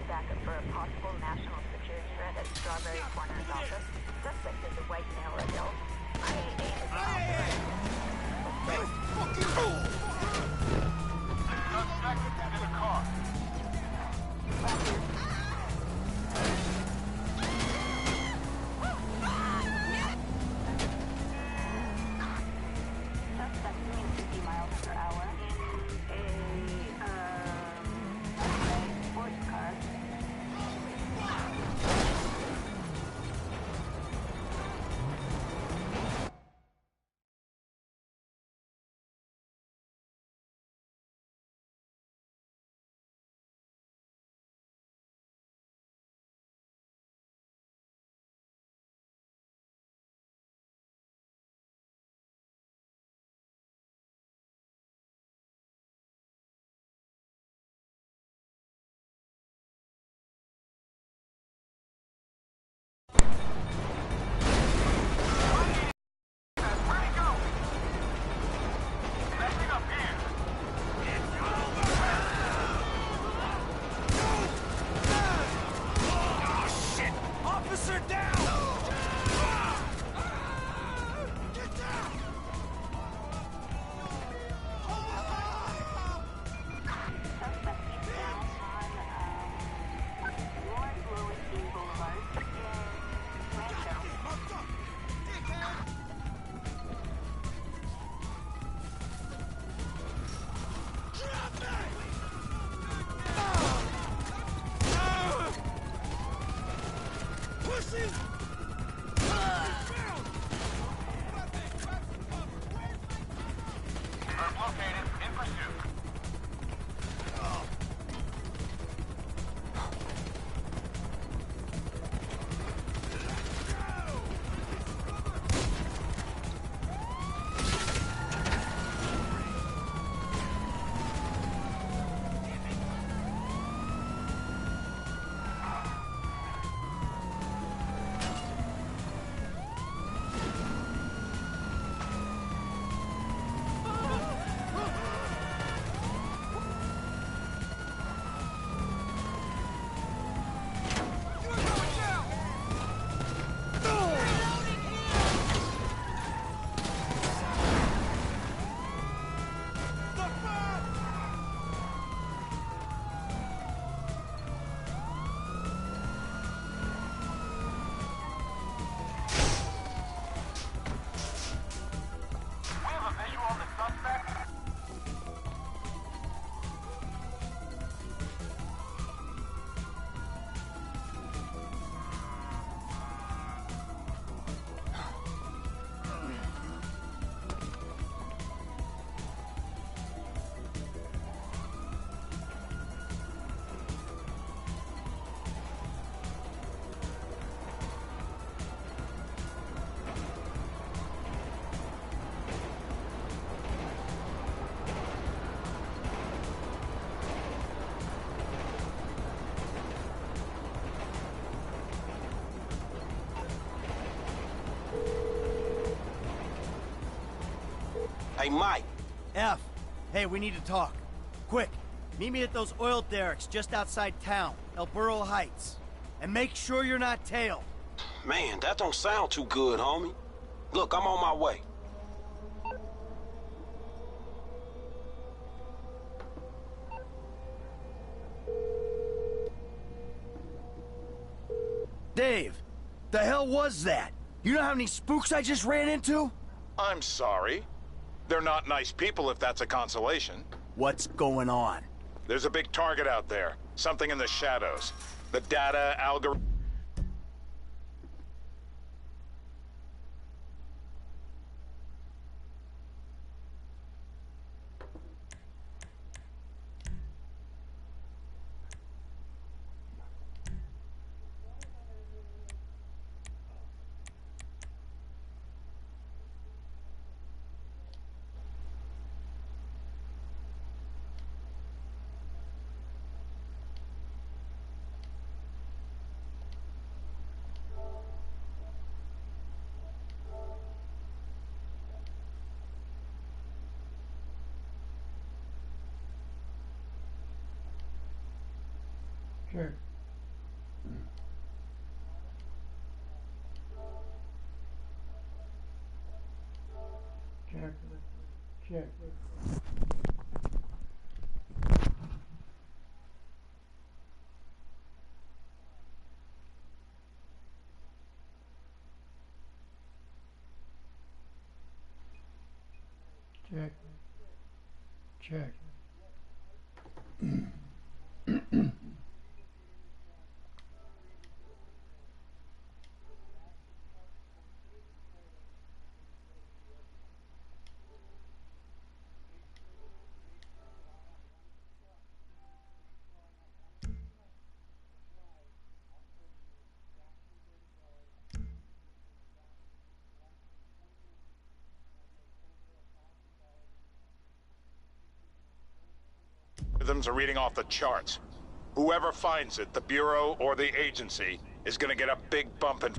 backup for a possible national security threat at Strawberry Corner's office. Suspect is a white male adult. IAA is Suspect in the car. Suspect doing 50 miles per hour in a sports car. Located in pursuit. Hey, Mike. F. Hey, we need to talk. Quick, meet me at those oil derricks just outside town, El Burro Heights. And make sure you're not tailed. Man, that don't sound too good, homie. Look, I'm on my way. Dave, the hell was that? You know how many spooks I just ran into? I'm sorry. They're not nice people, if that's a consolation. What's going on? There's a big target out there. Something in the shadows. The data algorithm... Sure. Check. Check. Check. Check. Rhythms are reading off the charts. Whoever finds it, the Bureau or the agency, is gonna get a big bump in...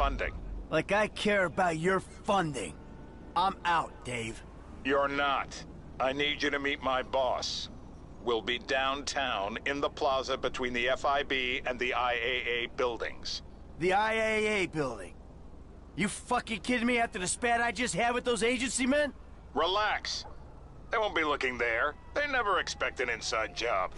funding. Like I care about your funding. I'm out, Dave. You're not. I need you to meet my boss. We'll be downtown in the plaza between the FIB and the IAA buildings. The IAA building. You fucking kidding me after the spat I just had with those agency men? Relax. They won't be looking there. They never expect an inside job.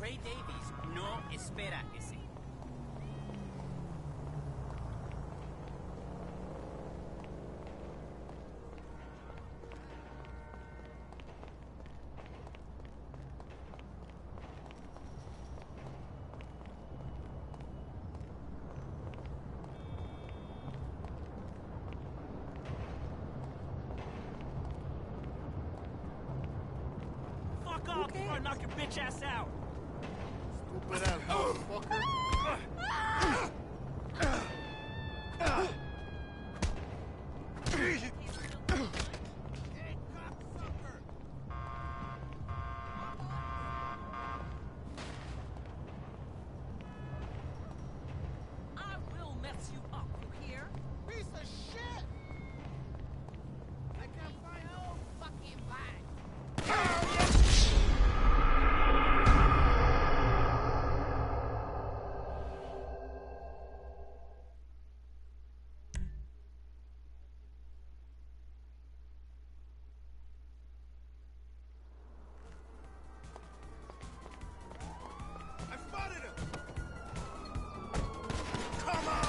Trey Davies no espera ese. knock your bitch ass out. Stupid ass motherfucker. I will mess you up, you hear? Piece of shit! I can't find no fucking bag. I spotted him! Come on!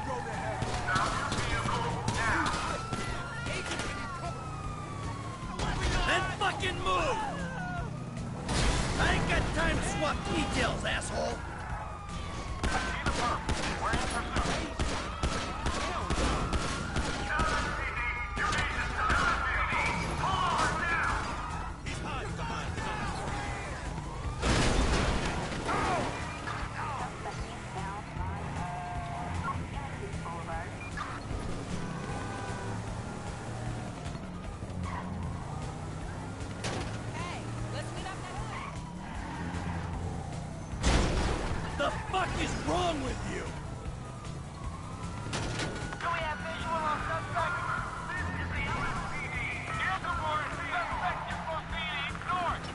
Throw the head. Then fucking move! I ain't got time to swap details, asshole! We're in pursuit. Hey, let's meet up next time. The fuck is wrong with you? Do we have visual on suspect? This is the LSPD. Airborne suspect is proceeding north.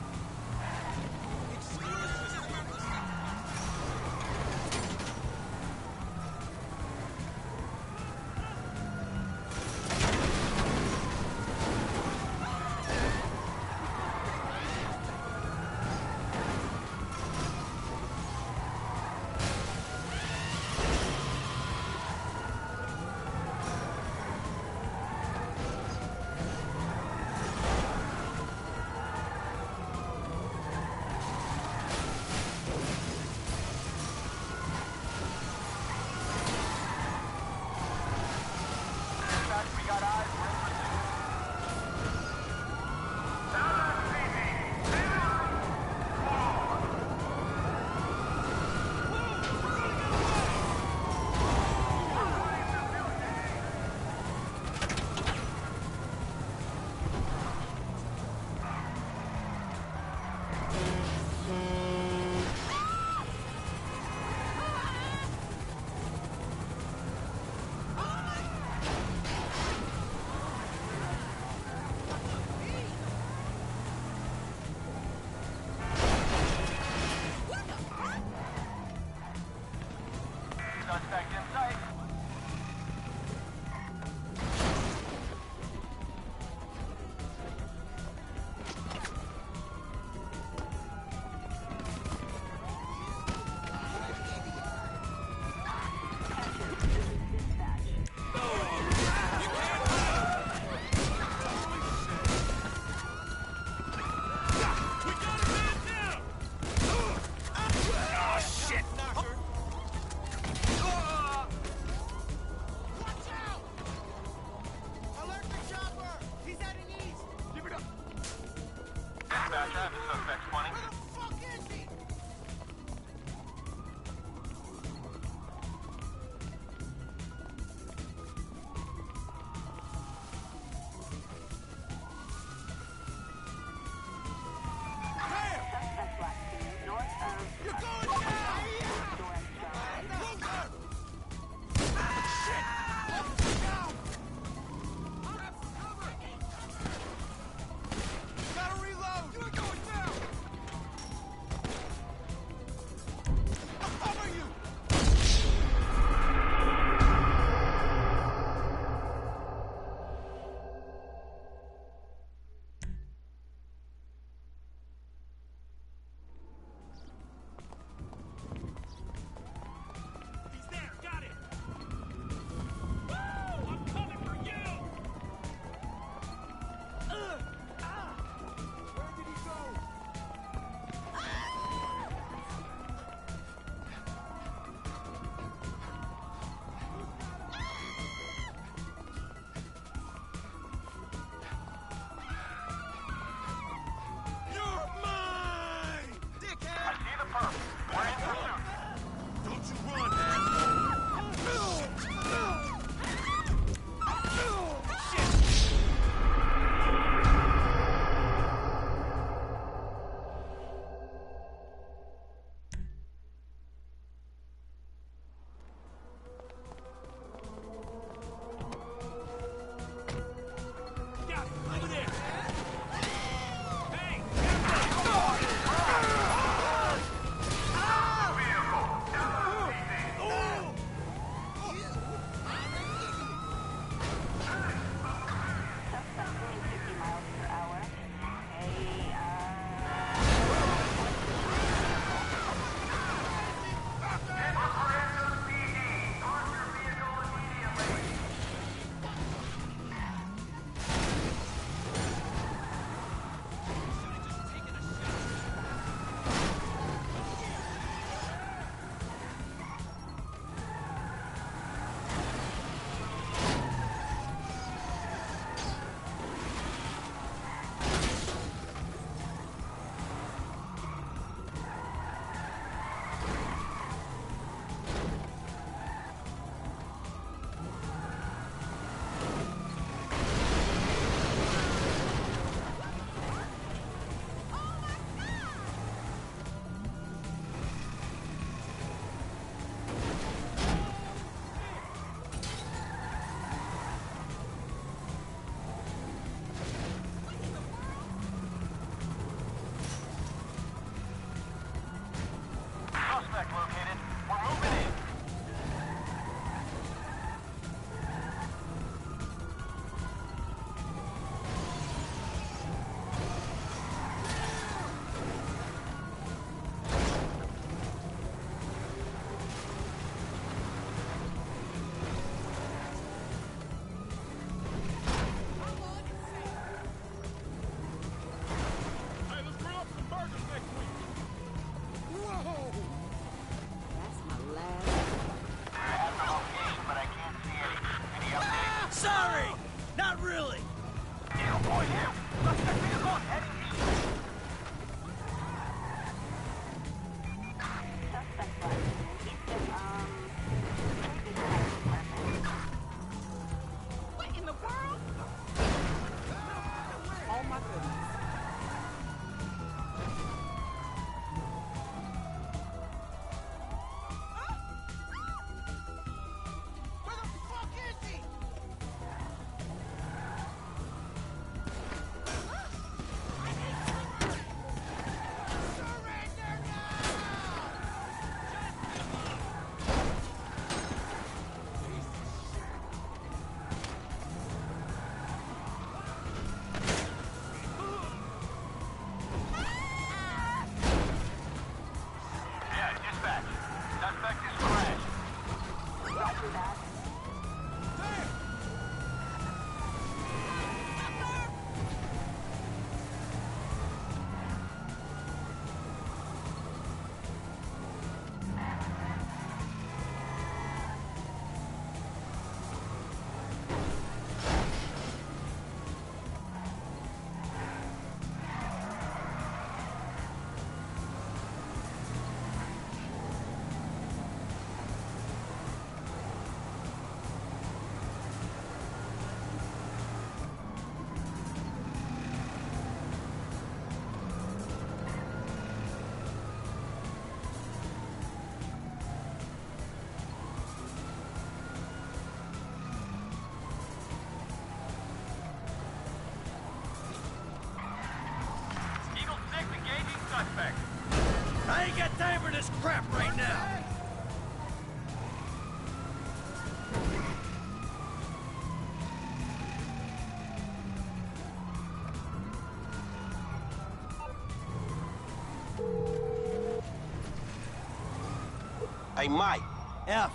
Hey, Mike. F.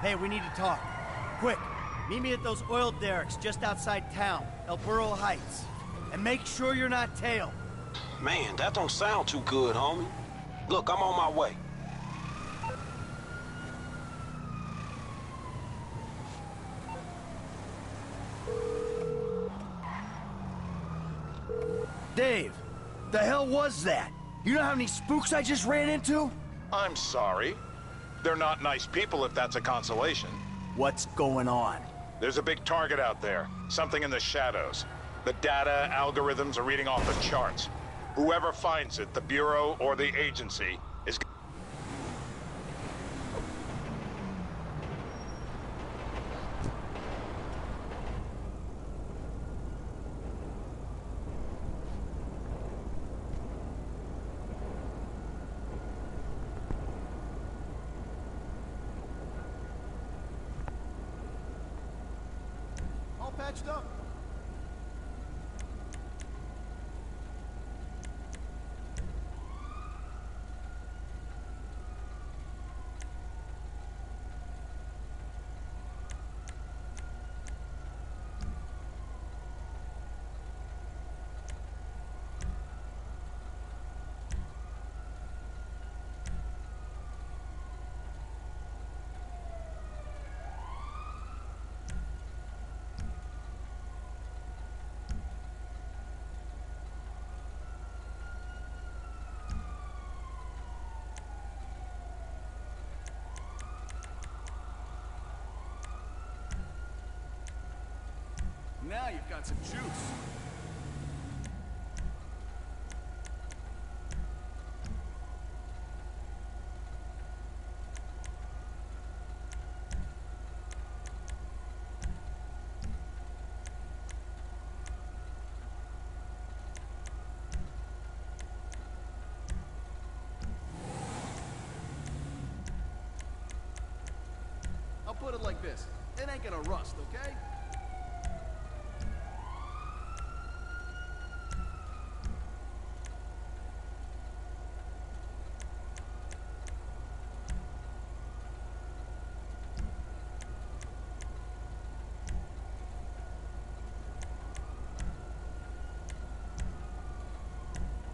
Hey, we need to talk. Quick, meet me at those oil derricks just outside town, El Burro Heights. And make sure you're not tailed. Man, that don't sound too good, homie. Look, I'm on my way. Dave, the hell was that? You know how many spooks I just ran into? I'm sorry. They're not nice people if that's a consolation. What's going on? There's a big target out there. Something in the shadows. The data algorithms are reading off the charts. Whoever finds it, the Bureau or the agency, is... All patched up. Now you've got some juice. I'll put it like this. It ain't gonna rust, okay?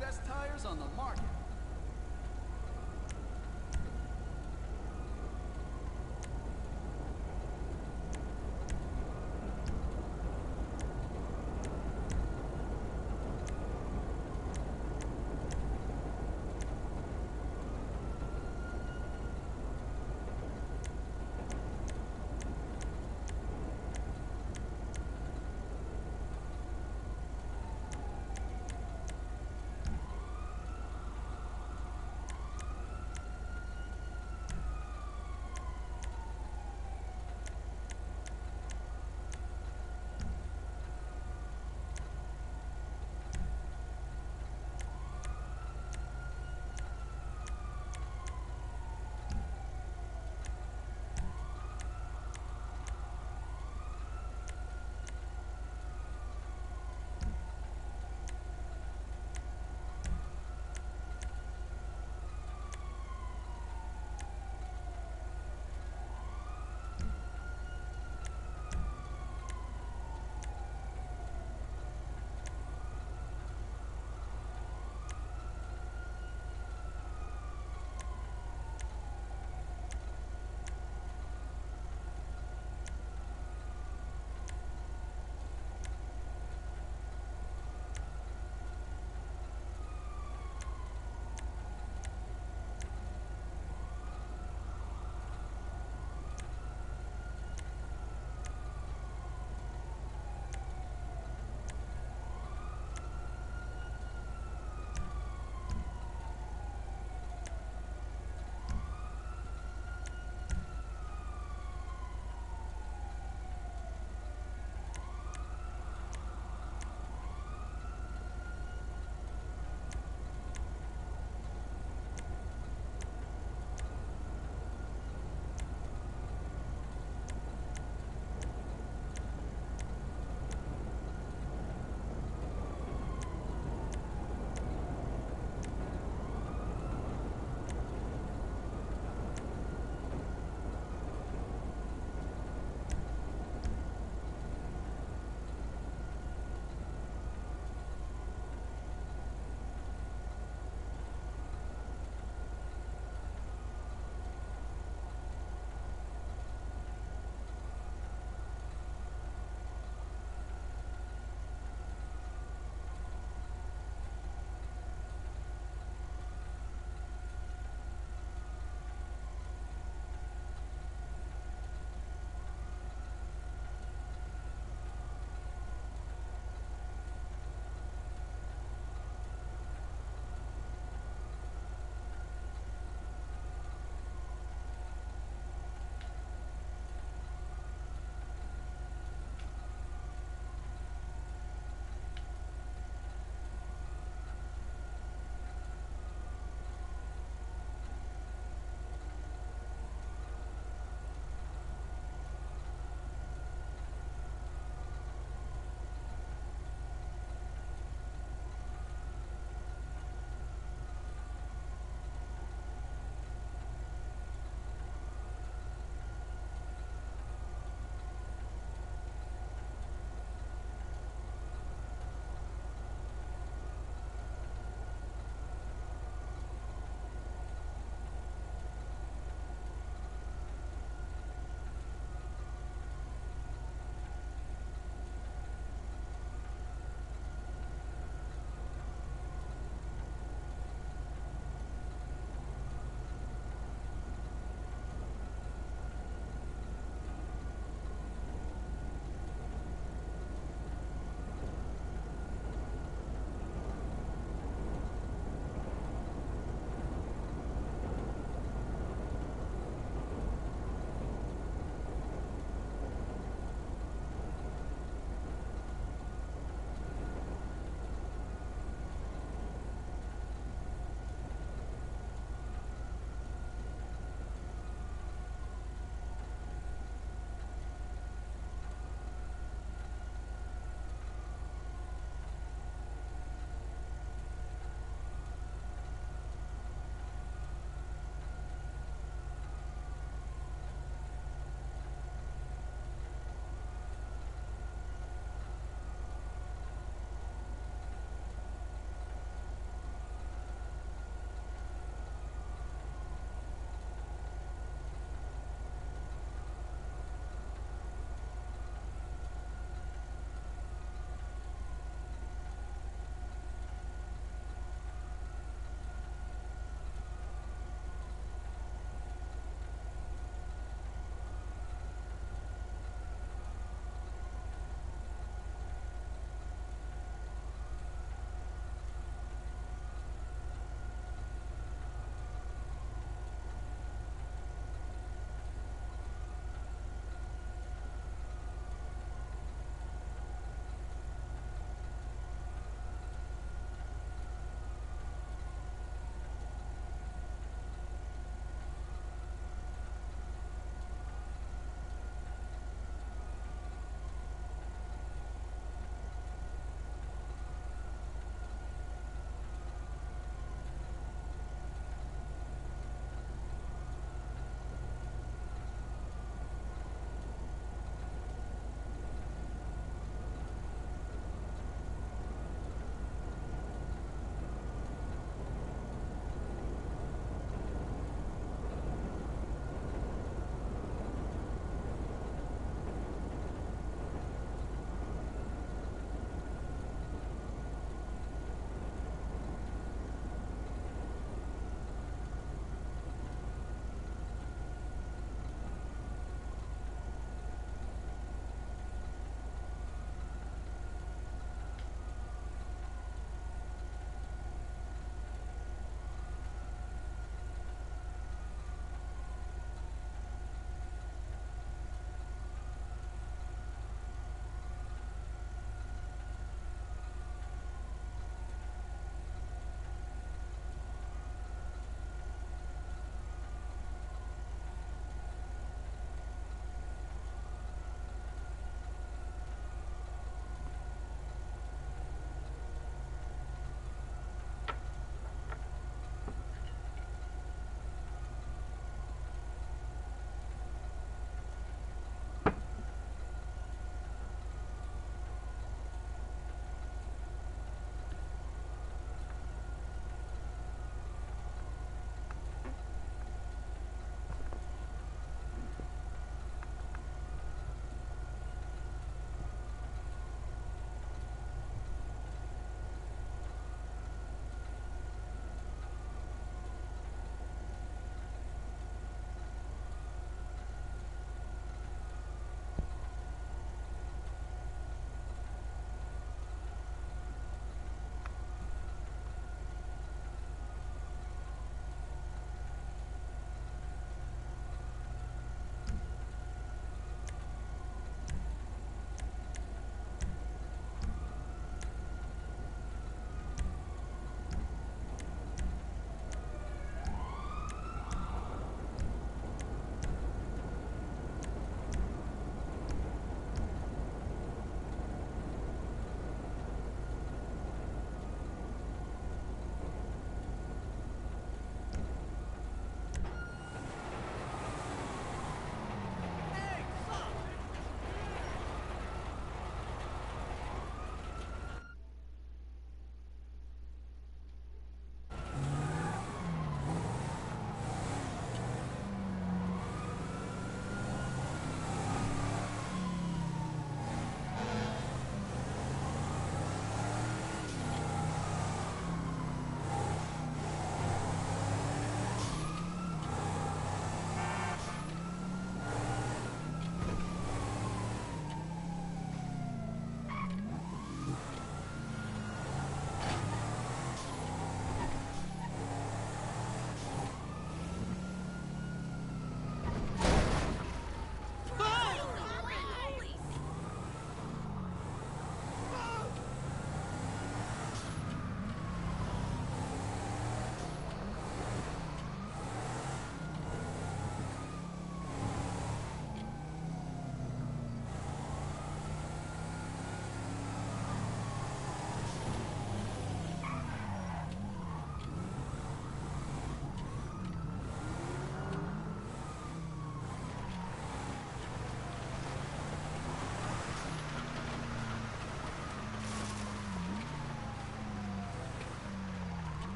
Best tires on the market.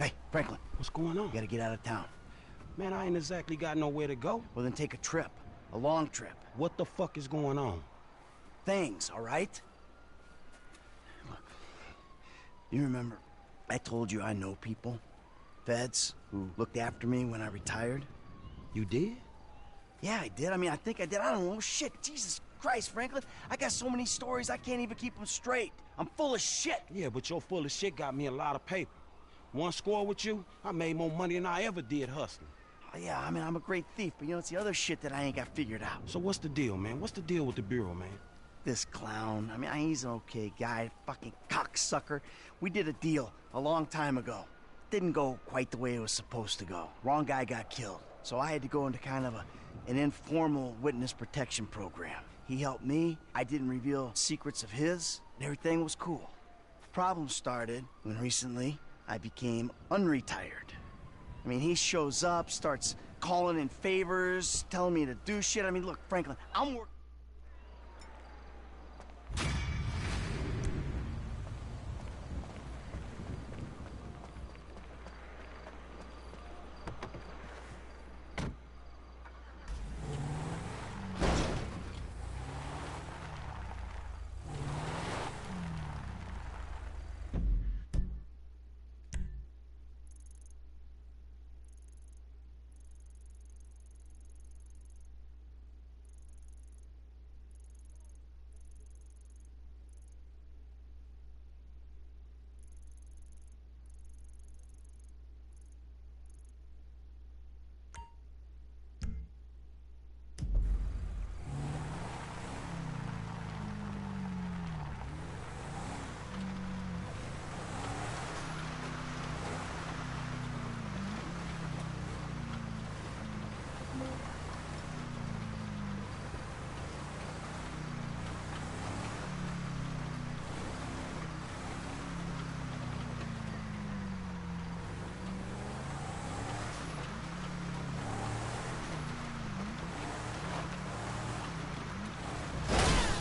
Hey, Franklin, What's going on? you gotta get out of town. Man, I ain't exactly got nowhere to go. Well, then take a trip. A long trip. What the fuck is going on? Things, all right? Look, you remember I told you I know people? Feds who looked after me when I retired? You did? Yeah, I did. I mean, I think I did. I don't know. Shit, Jesus Christ, Franklin. I got so many stories, I can't even keep them straight. I'm full of shit. Yeah, but your full of shit got me a lot of paper. One score with you, I made more money than I ever did hustling. Oh, yeah, I mean, I'm a great thief, but you know, it's the other shit that I ain't got figured out. So what's the deal, man? What's the deal with the Bureau, man? This clown, I mean, he's an okay guy, fucking cocksucker. We did a deal a long time ago. Didn't go quite the way it was supposed to go. Wrong guy got killed. So I had to go into kind of an informal witness protection program. He helped me, I didn't reveal secrets of his, and everything was cool. Problem started when recently I became unretired. I mean, he shows up, starts calling in favors, telling me to do shit. I mean, look, Franklin, I'm working.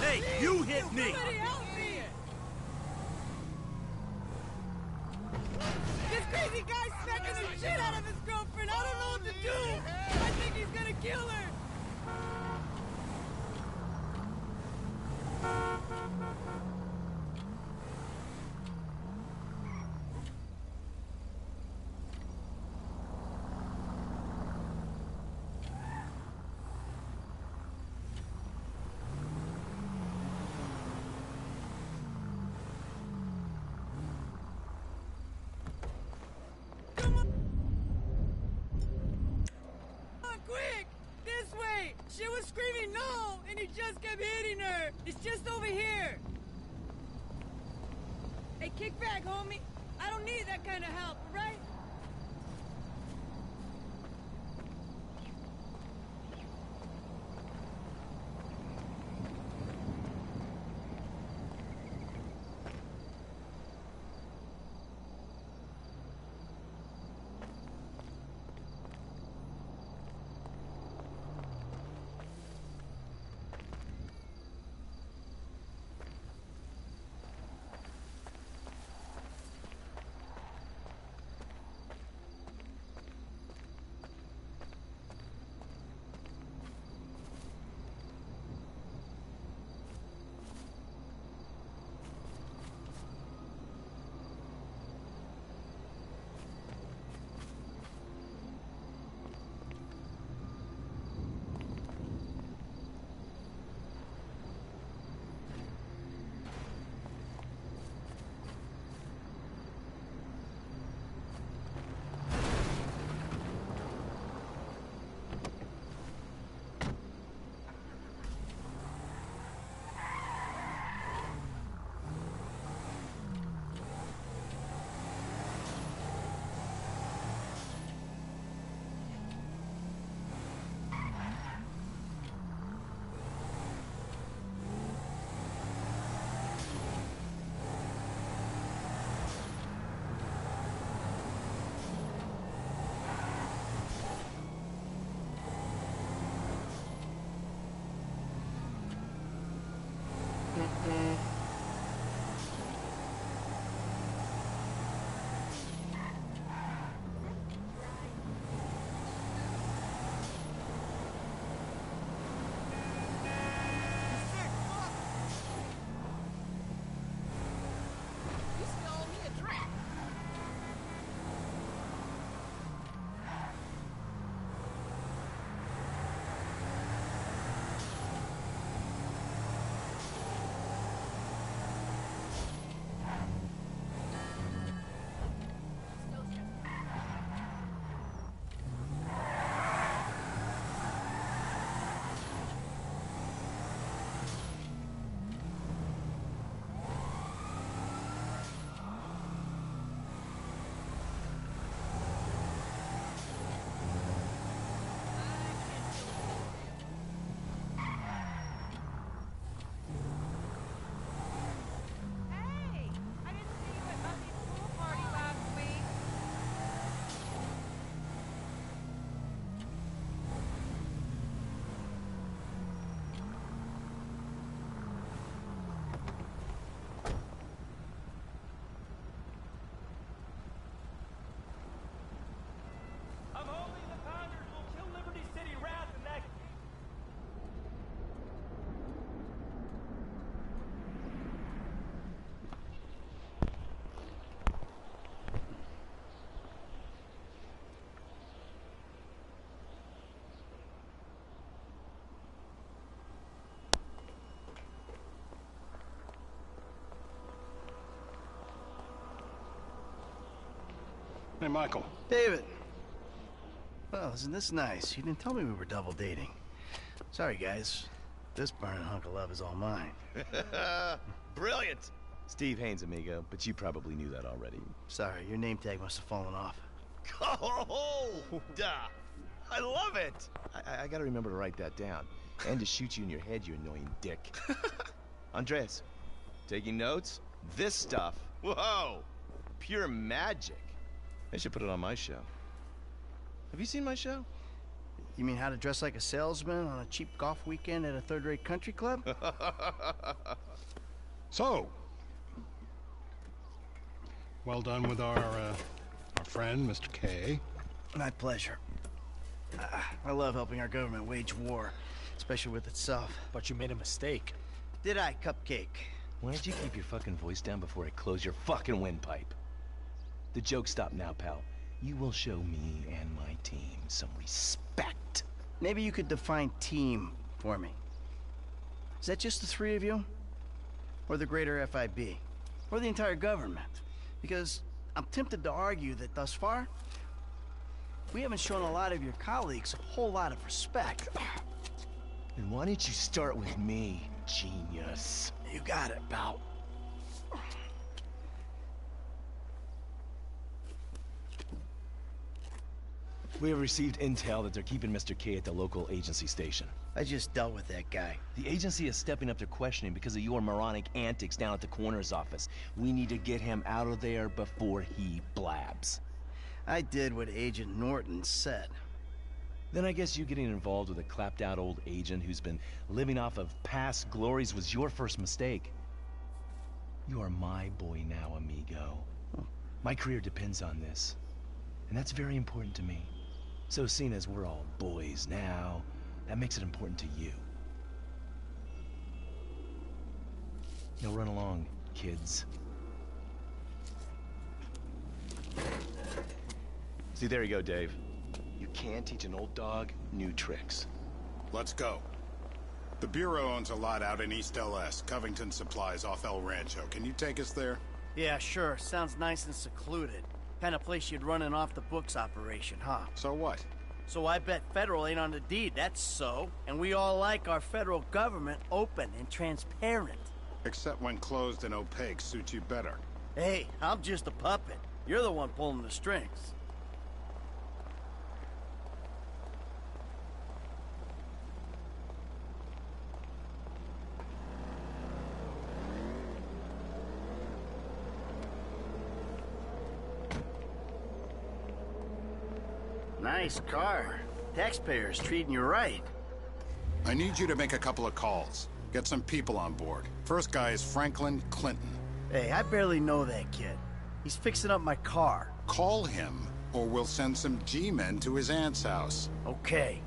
Hey, you hit me! Somebody help me! This crazy guy's smacking the shit out of his girlfriend. I don't know what to do. I think he's gonna kill her. Quick! This way! She was screaming no, and he just kept hitting her. It's just over here. Hey, kick back, homie. I don't need that kind of help, right? Hey, Michael. David. Well, isn't this nice? You didn't tell me we were double dating. Sorry, guys. This burning hunk of love is all mine. Brilliant! Steve Haynes, amigo, but you probably knew that already. Sorry, your name tag must have fallen off. Oh, duh! I love it! I gotta remember to write that down. And to shoot you in your head, you annoying dick. Andres, taking notes? This stuff, whoa! Pure magic. I should put it on my show. Have you seen my show? You mean how to dress like a salesman on a cheap golf weekend at a third-rate country club? So, well done with our friend, Mr. K. My pleasure. I love helping our government wage war, especially with itself. But you made a mistake. Did I, Cupcake? Why don't you keep your fucking voice down before I close your fucking windpipe? The joke stopped now, pal. You will show me and my team some respect. Maybe you could define team for me. Is that just the three of you? Or the greater FIB? Or the entire government? Because I'm tempted to argue that thus far, we haven't shown a lot of your colleagues a whole lot of respect. Then why don't you start with me, genius? You got it, pal. We have received intel that they're keeping Mr. K at the local agency station. I just dealt with that guy. The agency is stepping up their questioning because of your moronic antics down at the coroner's office. We need to get him out of there before he blabs. I did what Agent Norton said. Then I guess you getting involved with a clapped-out old agent who's been living off of past glories was your first mistake. You are my boy now, amigo. My career depends on this, and that's very important to me. So seeing as we're all boys now, that makes it important to you. Now run along, kids. See, there you go, Dave. You can teach an old dog new tricks. Let's go. The Bureau owns a lot out in East LS, Covington Supplies off El Rancho. Can you take us there? Yeah, sure. Sounds nice and secluded. Kind of place you'd run an off-the-books operation, huh? So what? So I bet federal ain't on the deed, that's so. And we all like our federal government open and transparent. Except when closed and opaque suits you better. Hey, I'm just a puppet. You're the one pulling the strings. Nice car. Taxpayers treating you right. I need you to make a couple of calls. Get some people on board. First guy is Franklin Clinton. Hey, I barely know that kid. He's fixing up my car. Call him, or we'll send some G-men to his aunt's house. Okay.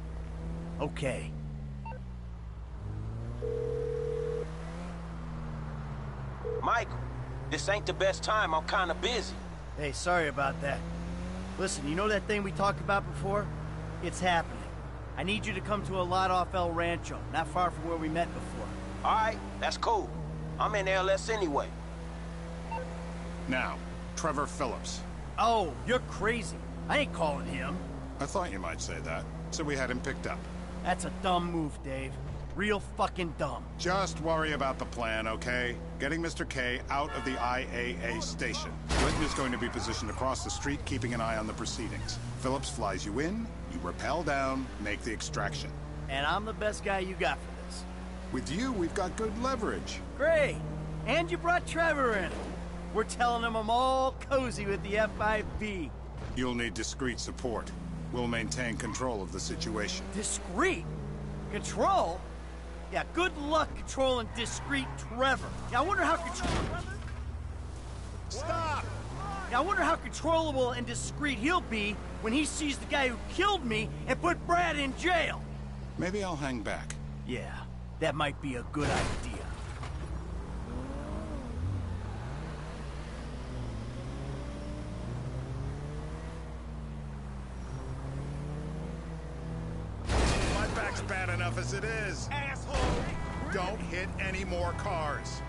Okay. Michael, this ain't the best time. I'm kinda busy. Hey, sorry about that. Listen, you know that thing we talked about before? It's happening. I need you to come to a lot off El Rancho, not far from where we met before. All right, that's cool. I'm in LS anyway. Now, Trevor Phillips. Oh, you're crazy. I ain't calling him. I thought you might say that, so we had him picked up. That's a dumb move, Dave. Real fucking dumb. Just worry about the plan, okay? Getting Mr. K out of the IAA station. Clinton is going to be positioned across the street, keeping an eye on the proceedings. Phillips flies you in, you rappel down, make the extraction. And I'm the best guy you got for this. With you, we've got good leverage. Great. And you brought Trevor in. We're telling him I'm all cozy with the FIB. You'll need discreet support. We'll maintain control of the situation. Discreet? Control? Yeah, good luck controlling discreet Trevor. Yeah, I wonder how Stop! Yeah, I wonder how controllable and discreet he'll be when he sees the guy who killed me and put Brad in jail. Maybe I'll hang back. Yeah, that might be a good idea. My back's bad enough as it is. Asshole! Don't hit any more cars.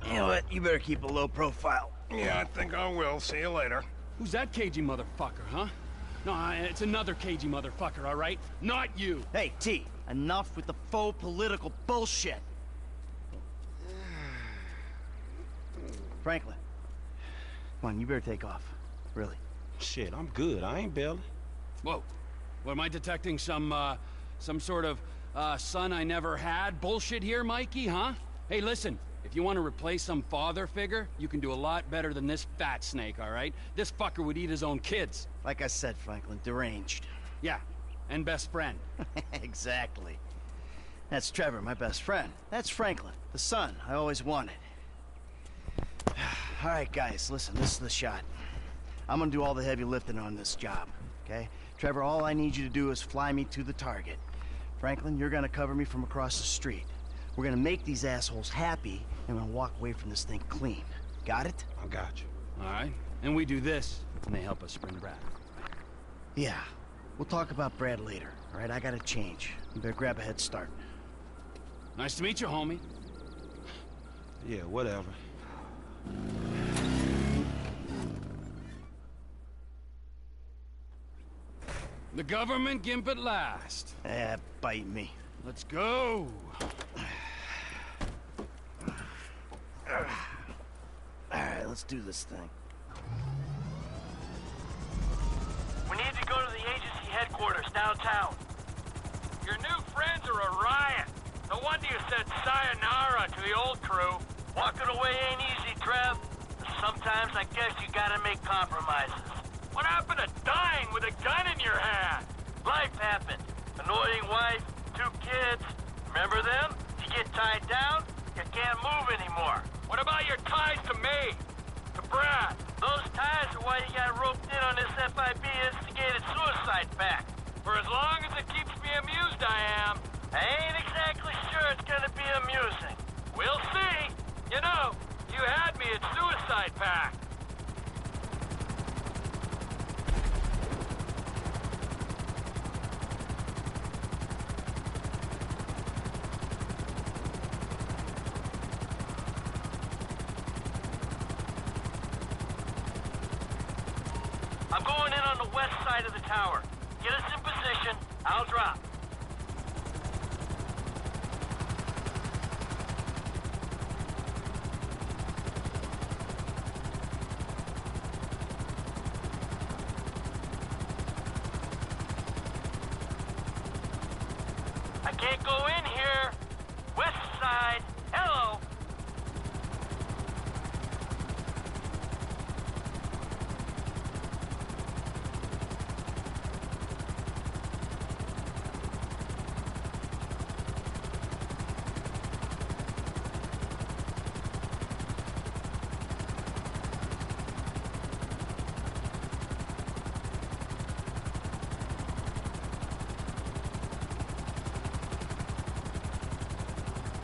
You know what? You better keep a low profile. Yeah, I think I will. See you later. Who's that cagey motherfucker, huh? No, it's another cagey motherfucker, all right? Not you! Hey, T, enough with the faux political bullshit. Franklin, come on, you better take off. Really. Shit, I'm good. I ain't bailing. Whoa. What, am I detecting some sort of, son I never had bullshit here, Mikey, huh? Hey, listen, if you want to replace some father figure, you can do a lot better than this fat snake, all right? This fucker would eat his own kids. Like I said, Franklin, deranged. Yeah, and best friend. Exactly. That's Trevor, my best friend. That's Franklin, the son I always wanted. All right, guys, listen, this is the shot. I'm gonna do all the heavy lifting on this job, okay? Trevor, all I need you to do is fly me to the target. Franklin, you're gonna cover me from across the street. We're gonna make these assholes happy, and we're gonna walk away from this thing clean. Got it? I got you. All right, and we do this, and they help us spring Brad. Yeah. We'll talk about Brad later, all right? I gotta change. You better grab a head start. Nice to meet you, homie. Yeah, whatever. The government gimp at last. Bite me. Let's go. Alright, let's do this thing. We need to go to the agency headquarters downtown. Your new friends are a riot. No wonder you said sayonara to the old crew. Walking away ain't easy, Trev. Sometimes I guess you gotta make compromises. What happened to dying with a gun in your hand? Life happened. Annoying wife, 2 kids. Remember them? You get tied down, you can't move anymore. What about your ties to me? To Brad? Those ties are why you got roped in on this FIB instigated suicide pact. For as long as it keeps me amused, I am. I ain't exactly sure it's gonna be amusing. We'll see. You know, you had me at suicide pact. I'm going in on the west side of the tower. Get us in position, I'll drop. I can't go in here. West side, hello.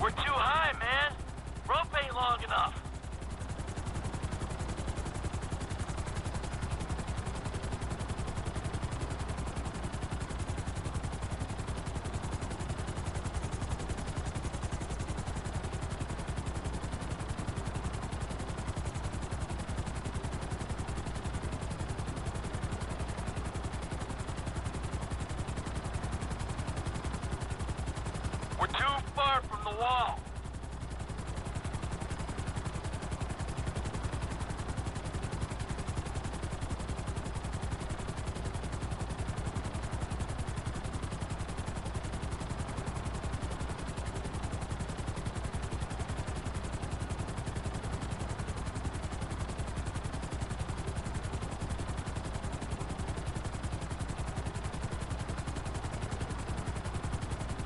We're too high, man. Rope ain't long enough. We're too far from the wall.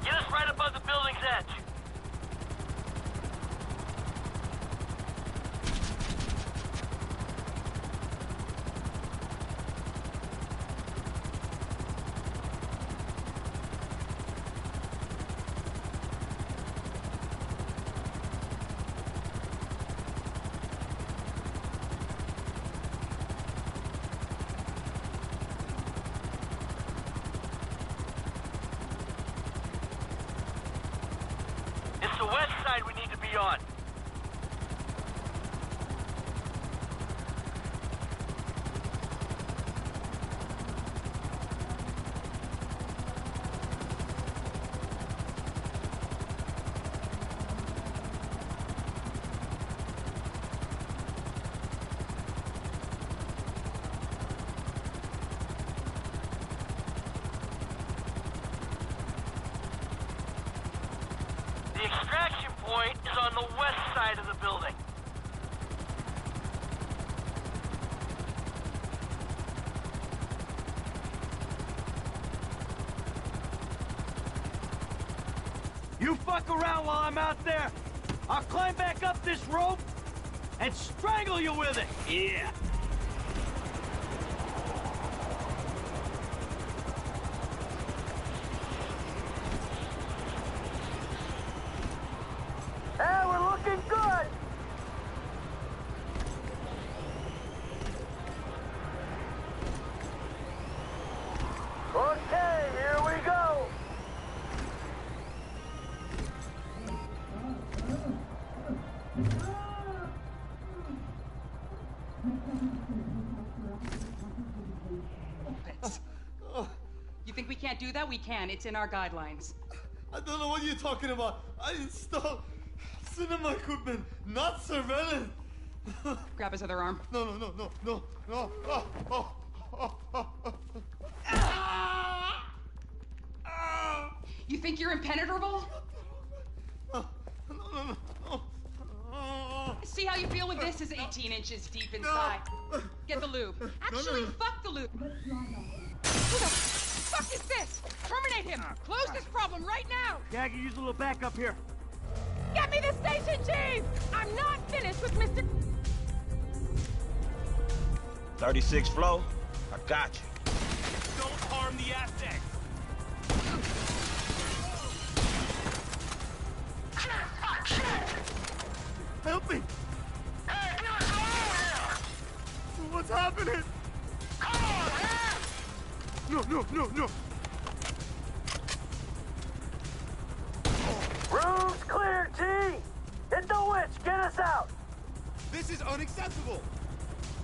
Get us right above the building's edge. It's the west side we need to be on. The extraction point is on the west side of the building. You fuck around while I'm out there. I'll climb back up this rope and strangle you with it. Yeah. Hey, we're looking good! Okay, here we go! You think we can't do that? We can. It's in our guidelines. I don't know what you're talking about. I installed cinema equipment, not surveillance. Grab his other arm. No. You think you're impenetrable? No. See how you feel when this is 18 inches deep inside. Get the lube. Actually, fuck the lube. Who the fuck is this? Terminate him. Close this problem right now. Yeah, I can use a little backup here. Get me the station chief! I'm not finished with Mr. 36 flow, I got you. Don't harm the asset. Help me! Hey, what's going on here? What's happening? Come on, man! No. Room's clear, T! Hit the witch! Get us out! This is unacceptable.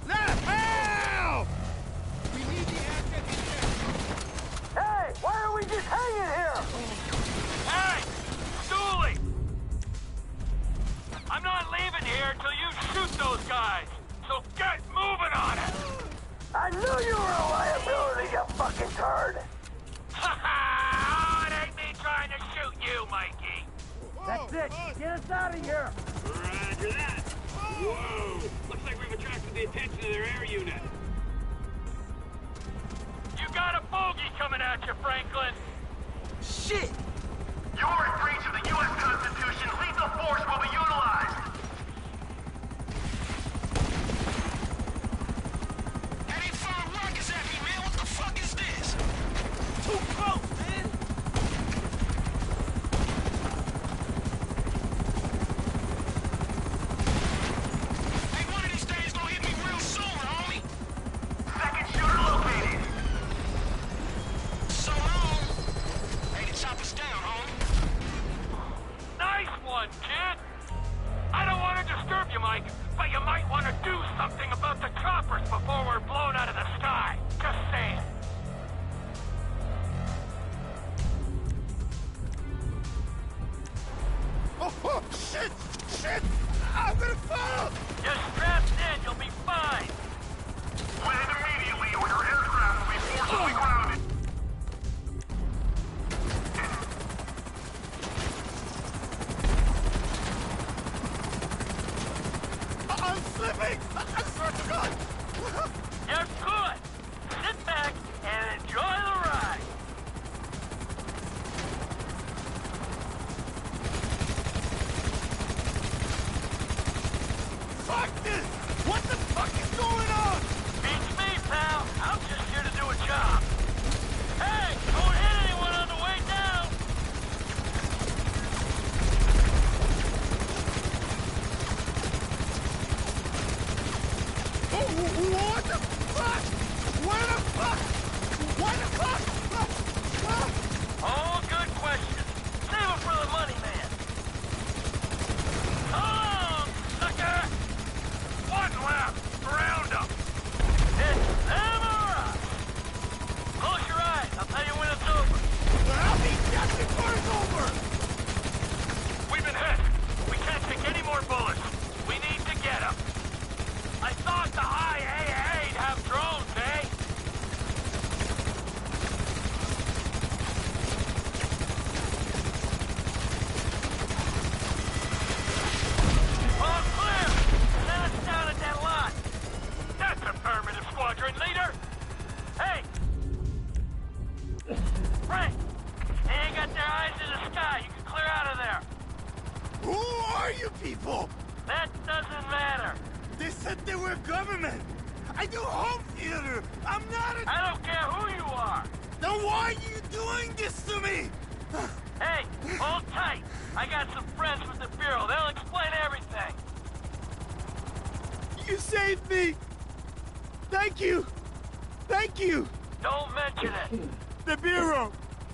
Help! We need the asset in here. Hey, why are we just hanging here? Hey! Dooley! I'm not leaving here till you shoot those guys! So get moving on it! I knew you were a liability, you fucking turd! Ha ha! It ain't me trying to shoot you, Mikey! That's it. Get us out of here. Roger that. Whoa! Looks like we've attracted the attention of their air unit. You got a bogey coming at you, Franklin! Shit! You're in breach of the U.S. Constitution. Lethal force will be utilized. That ain't firing rockets at me, man. What the fuck is this? Too close, man. Hey, one of these days gonna hit me real soon, homie. Second shooter located. So long. Hey, the chopper's down, homie. Nice one, kid. I don't want to disturb you, Mike, but you might want to do something about the choppers before we're blown out of the sky. Just saying. Oh, shit! I'm gonna fall! You're strapped in, you'll be fine. Land immediately or your aircraft will be forcibly grounded. I'm slipping! I swear to God! are you people? That doesn't matter. They said they were government. I do home theater. I'm not a... I don't care who you are. Then why are you doing this to me? Hey, hold tight. I got some friends with the Bureau. They'll explain everything. You saved me. Thank you. Thank you. Don't mention it. The Bureau.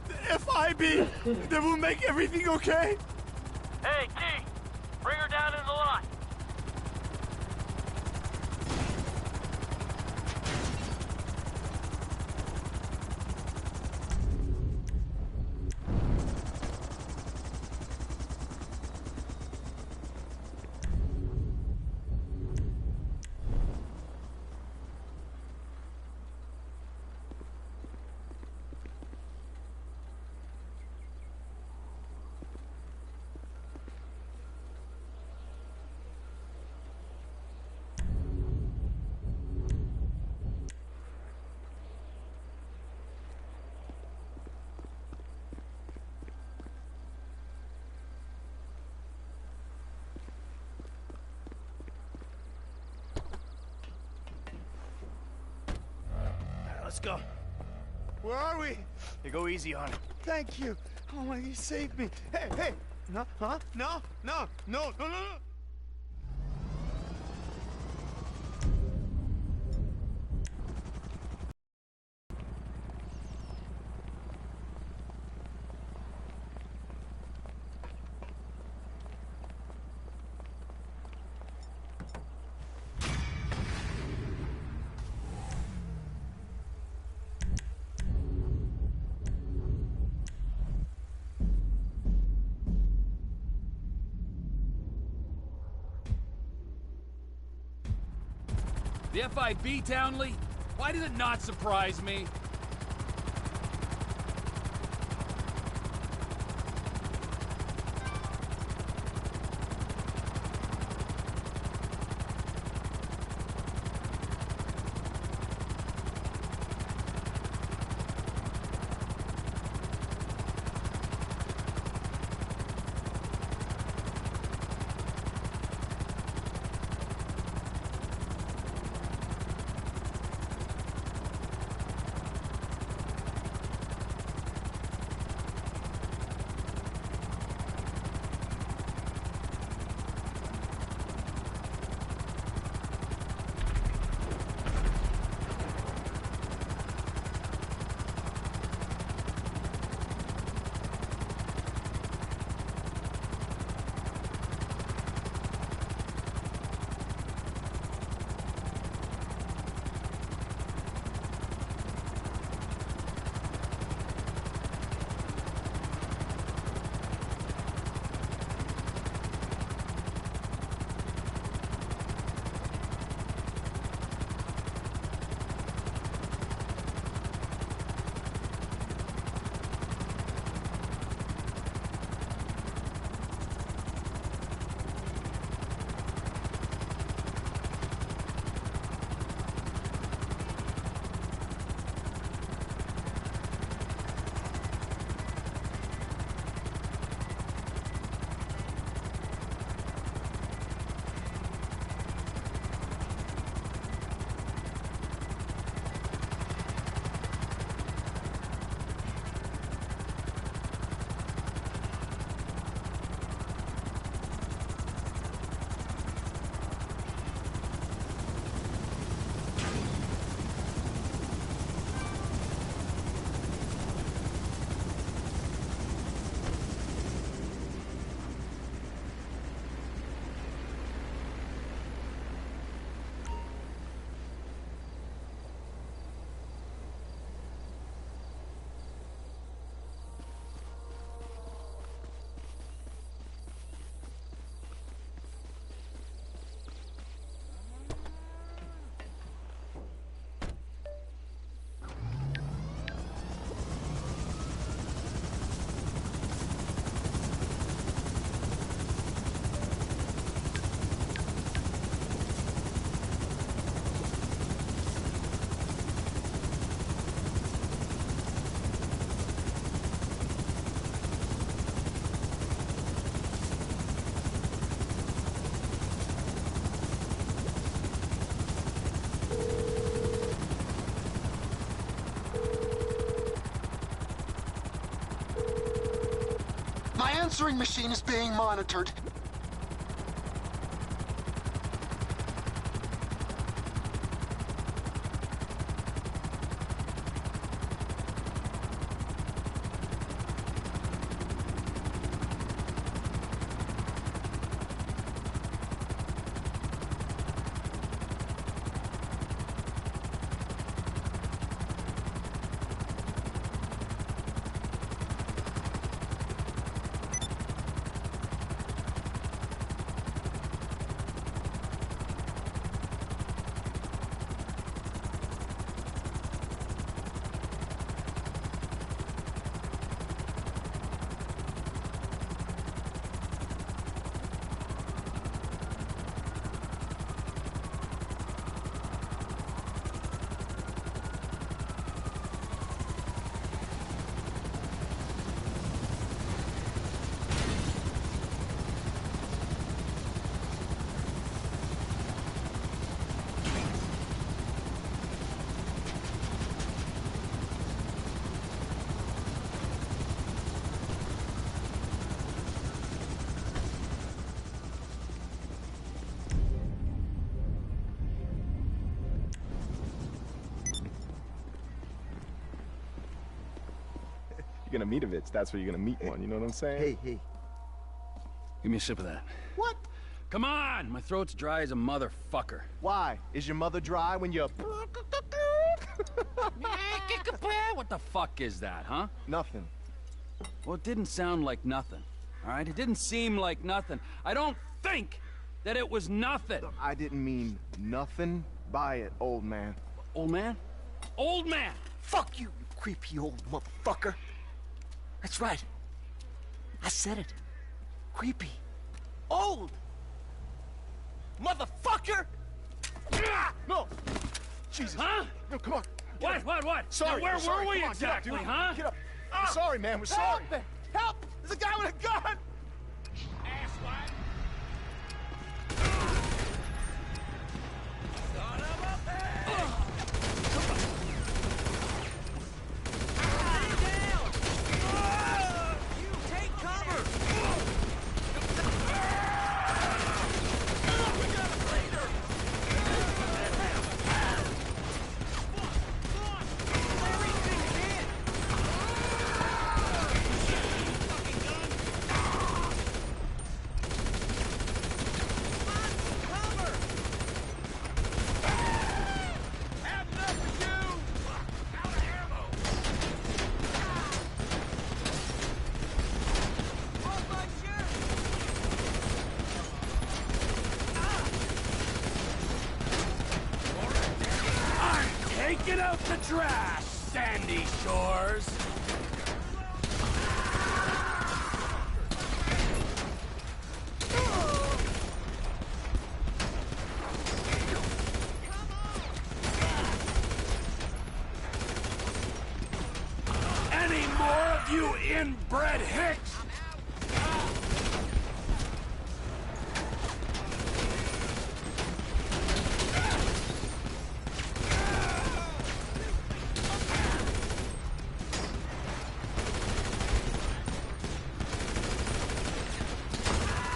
The FIB. They will make everything okay? Hey, T. Bring her down in the lot. Let's go. Where are we? Hey, go easy on it. Thank you. Oh my, you saved me. Hey, hey. No, huh? No, no, no, no, no, no. The FIB, Townley? Why does it not surprise me? My answering machine is being monitored. You're gonna meet a bitch, that's where you're gonna meet one, you know what I'm saying? Hey. Give me a sip of that. What? Come on! My throat's dry as a motherfucker. Why? Is your mother dry when you're... What the fuck is that, huh? Nothing. Well, it didn't sound like nothing, all right? It didn't seem like nothing. I don't think that it was nothing. Look, I didn't mean nothing by it, old man. Old man? Old man! Fuck you, you creepy old motherfucker. That's right. I said it. Creepy. Old. Motherfucker! No! Jesus. Huh? No, come on. What? Sorry. Now, where sorry. were we Come on, exactly, get up, dude. huh? Get up. We're sorry, man. We're sorry. Help! There's a guy with a gun! Asswipe. Get out the trash, Sandy Shores! Any more of you inbred hicks?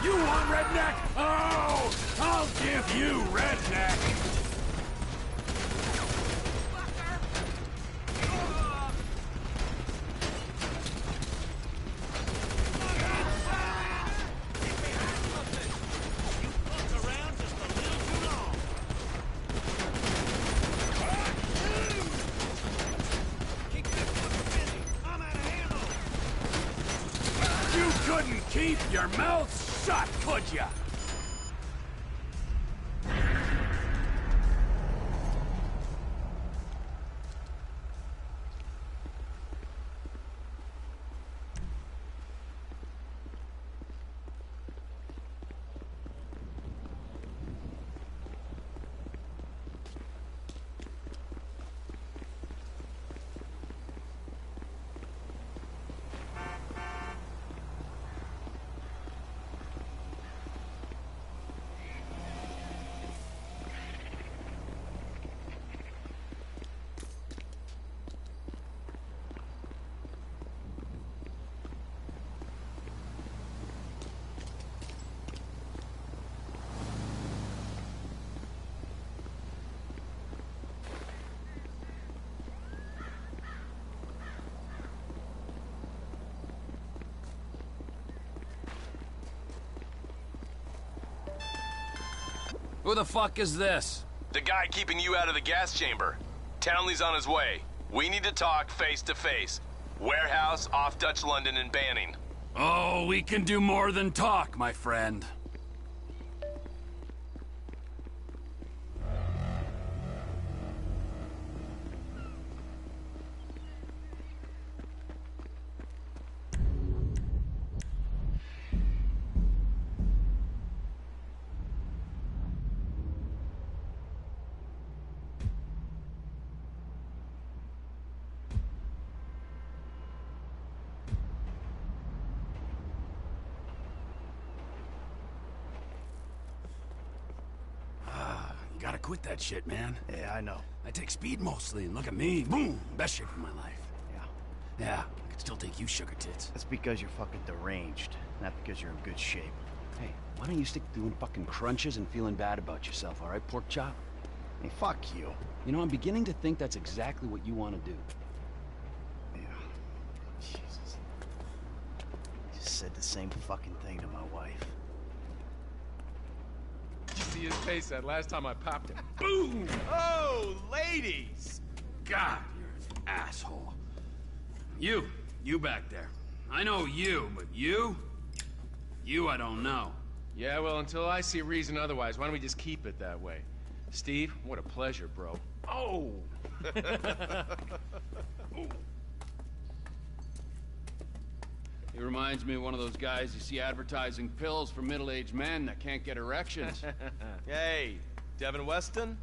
You want redneck? Oh, I'll give you redneck. You couldn't keep your mouth shut, could ya? Who the fuck is this? The guy keeping you out of the gas chamber. Townley's on his way. We need to talk face to face. Warehouse off Dutch London and Banning. Oh, we can do more than talk, my friend. You gotta quit that shit, man. Yeah, I know. I take speed mostly, and look at me. Boom! Best shape of my life. Yeah, I could still take you, sugar tits. That's because you're fucking deranged, not because you're in good shape. Hey, why don't you stick to doing fucking crunches and feeling bad about yourself, all right, pork chop? Hey, fuck you. You know, I'm beginning to think that's exactly what you want to do. Yeah. Jesus. Just said the same fucking thing to my wife. You see his face that last time I popped him. Boom! Oh, ladies! God, you're an asshole. You back there. I know you, but you I don't know. Yeah, well, until I see reason otherwise, why don't we just keep it that way? Steve, what a pleasure, bro. Oh! He reminds me of one of those guys you see advertising pills for middle-aged men that can't get erections. Hey, Devin Weston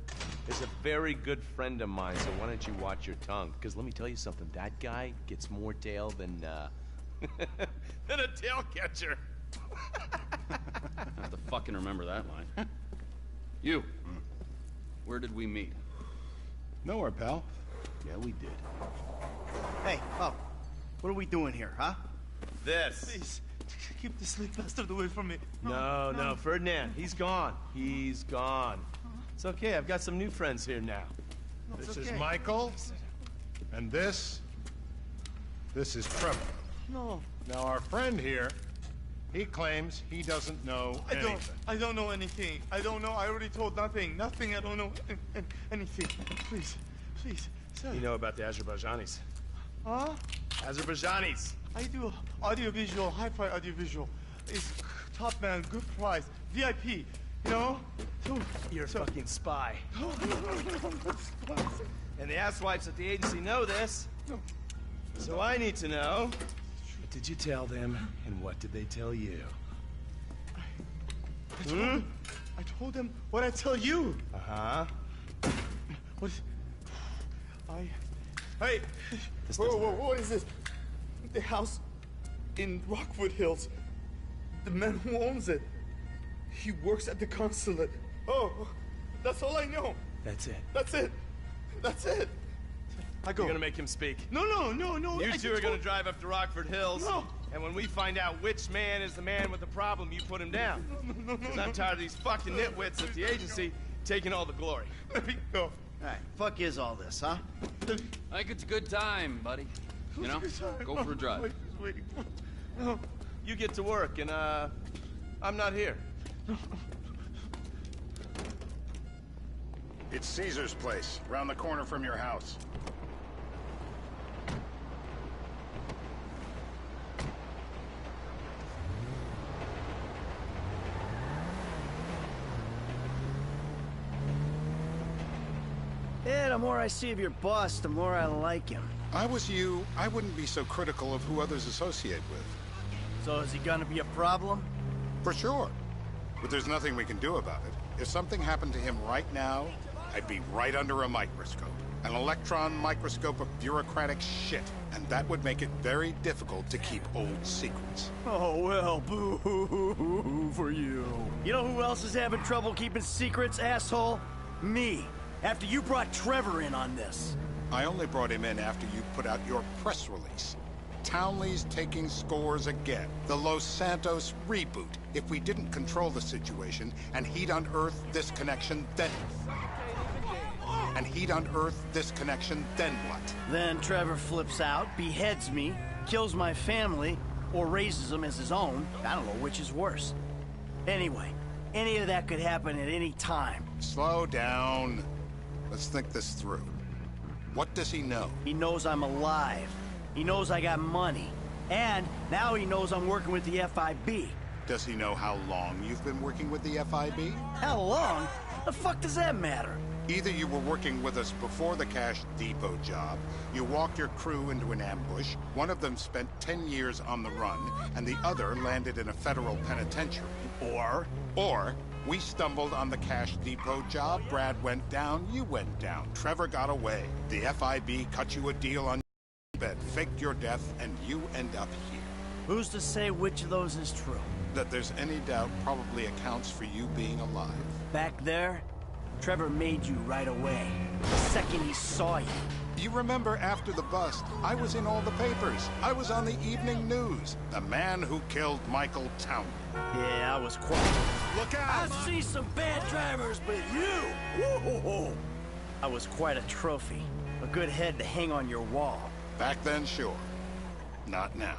is a very good friend of mine, so why don't you watch your tongue? Because let me tell you something, that guy gets more tail than, than a tail catcher. I have to fucking remember that line. You, where did we meet? Nowhere, pal. Yeah, we did. Hey, what are we doing here, huh? This. Please, keep this sleep bastard away from me. No, Ferdinand, he's gone. He's gone. It's okay, I've got some new friends here now. This is Michael, and this is Trevor. No. Now, our friend here, he claims he doesn't know anything. I don't know anything. I don't know. I already told nothing. Nothing. I don't know anything. Please, sir. You know about the Azerbaijanis? Huh? Azerbaijanis. I do audiovisual, hi-fi audiovisual. It's top man, good price, VIP, you know? You're a fucking spy. And the asswipes at the agency know this. So I need to know, what did you tell them, and what did they tell you? I told them what I tell you. Uh-huh. Hey, whoa, what is this? The house in Rockwood Hills. The man who owns it. He works at the consulate. Oh, that's all I know. That's it. That's it. I go. You're gonna make him speak. No. You two are gonna drive up to Rockford Hills. No. And when we find out which man is the man with the problem, you put him down. No. Because I'm tired of these fucking nitwits at the agency taking all the glory. Let me go. All right, fuck is all this, huh? I think it's a good time, buddy. You know, go for a drive. Wait. You get to work, and I'm not here. It's Caesar's place, around the corner from your house. Yeah, the more I see of your boss, the more I like him. I was you, I wouldn't be so critical of who others associate with. So is he gonna be a problem? For sure. But there's nothing we can do about it. If something happened to him right now, I'd be right under a microscope. An electron microscope of bureaucratic shit. And that would make it very difficult to keep old secrets. Oh, well, boo for you. You know who else is having trouble keeping secrets, asshole? Me. After you brought Trevor in on this. I only brought him in after you put out your press release. Townley's taking scores again. The Los Santos reboot. If we didn't control the situation, and he'd unearthed this connection, then... what? Then Trevor flips out, beheads me, kills my family, or raises them as his own. I don't know which is worse. Anyway, any of that could happen at any time. Slow down. Let's think this through. What does he know? He knows I'm alive. He knows I got money. And now he knows I'm working with the FIB. Does he know how long you've been working with the FIB? How long? The fuck does that matter? Either you were working with us before the Cash Depot job, you walked your crew into an ambush, one of them spent 10 years on the run, and the other landed in a federal penitentiary. Or we stumbled on the Cash Depot job, Brad went down, you went down, Trevor got away. The FIB cut you a deal on your bed, faked your death, and you end up here. Who's to say which of those is true? That there's any doubt probably accounts for you being alive. Back there, Trevor made you right away. The second he saw you. You remember after the bust, I was in all the papers. I was on the evening news. The man who killed Michael Townley. Yeah, I was quiet. Look out! I've seen some bad drivers, but you! Woo-hoo-hoo. I was quite a trophy. A good head to hang on your wall. Back then, sure. Not now.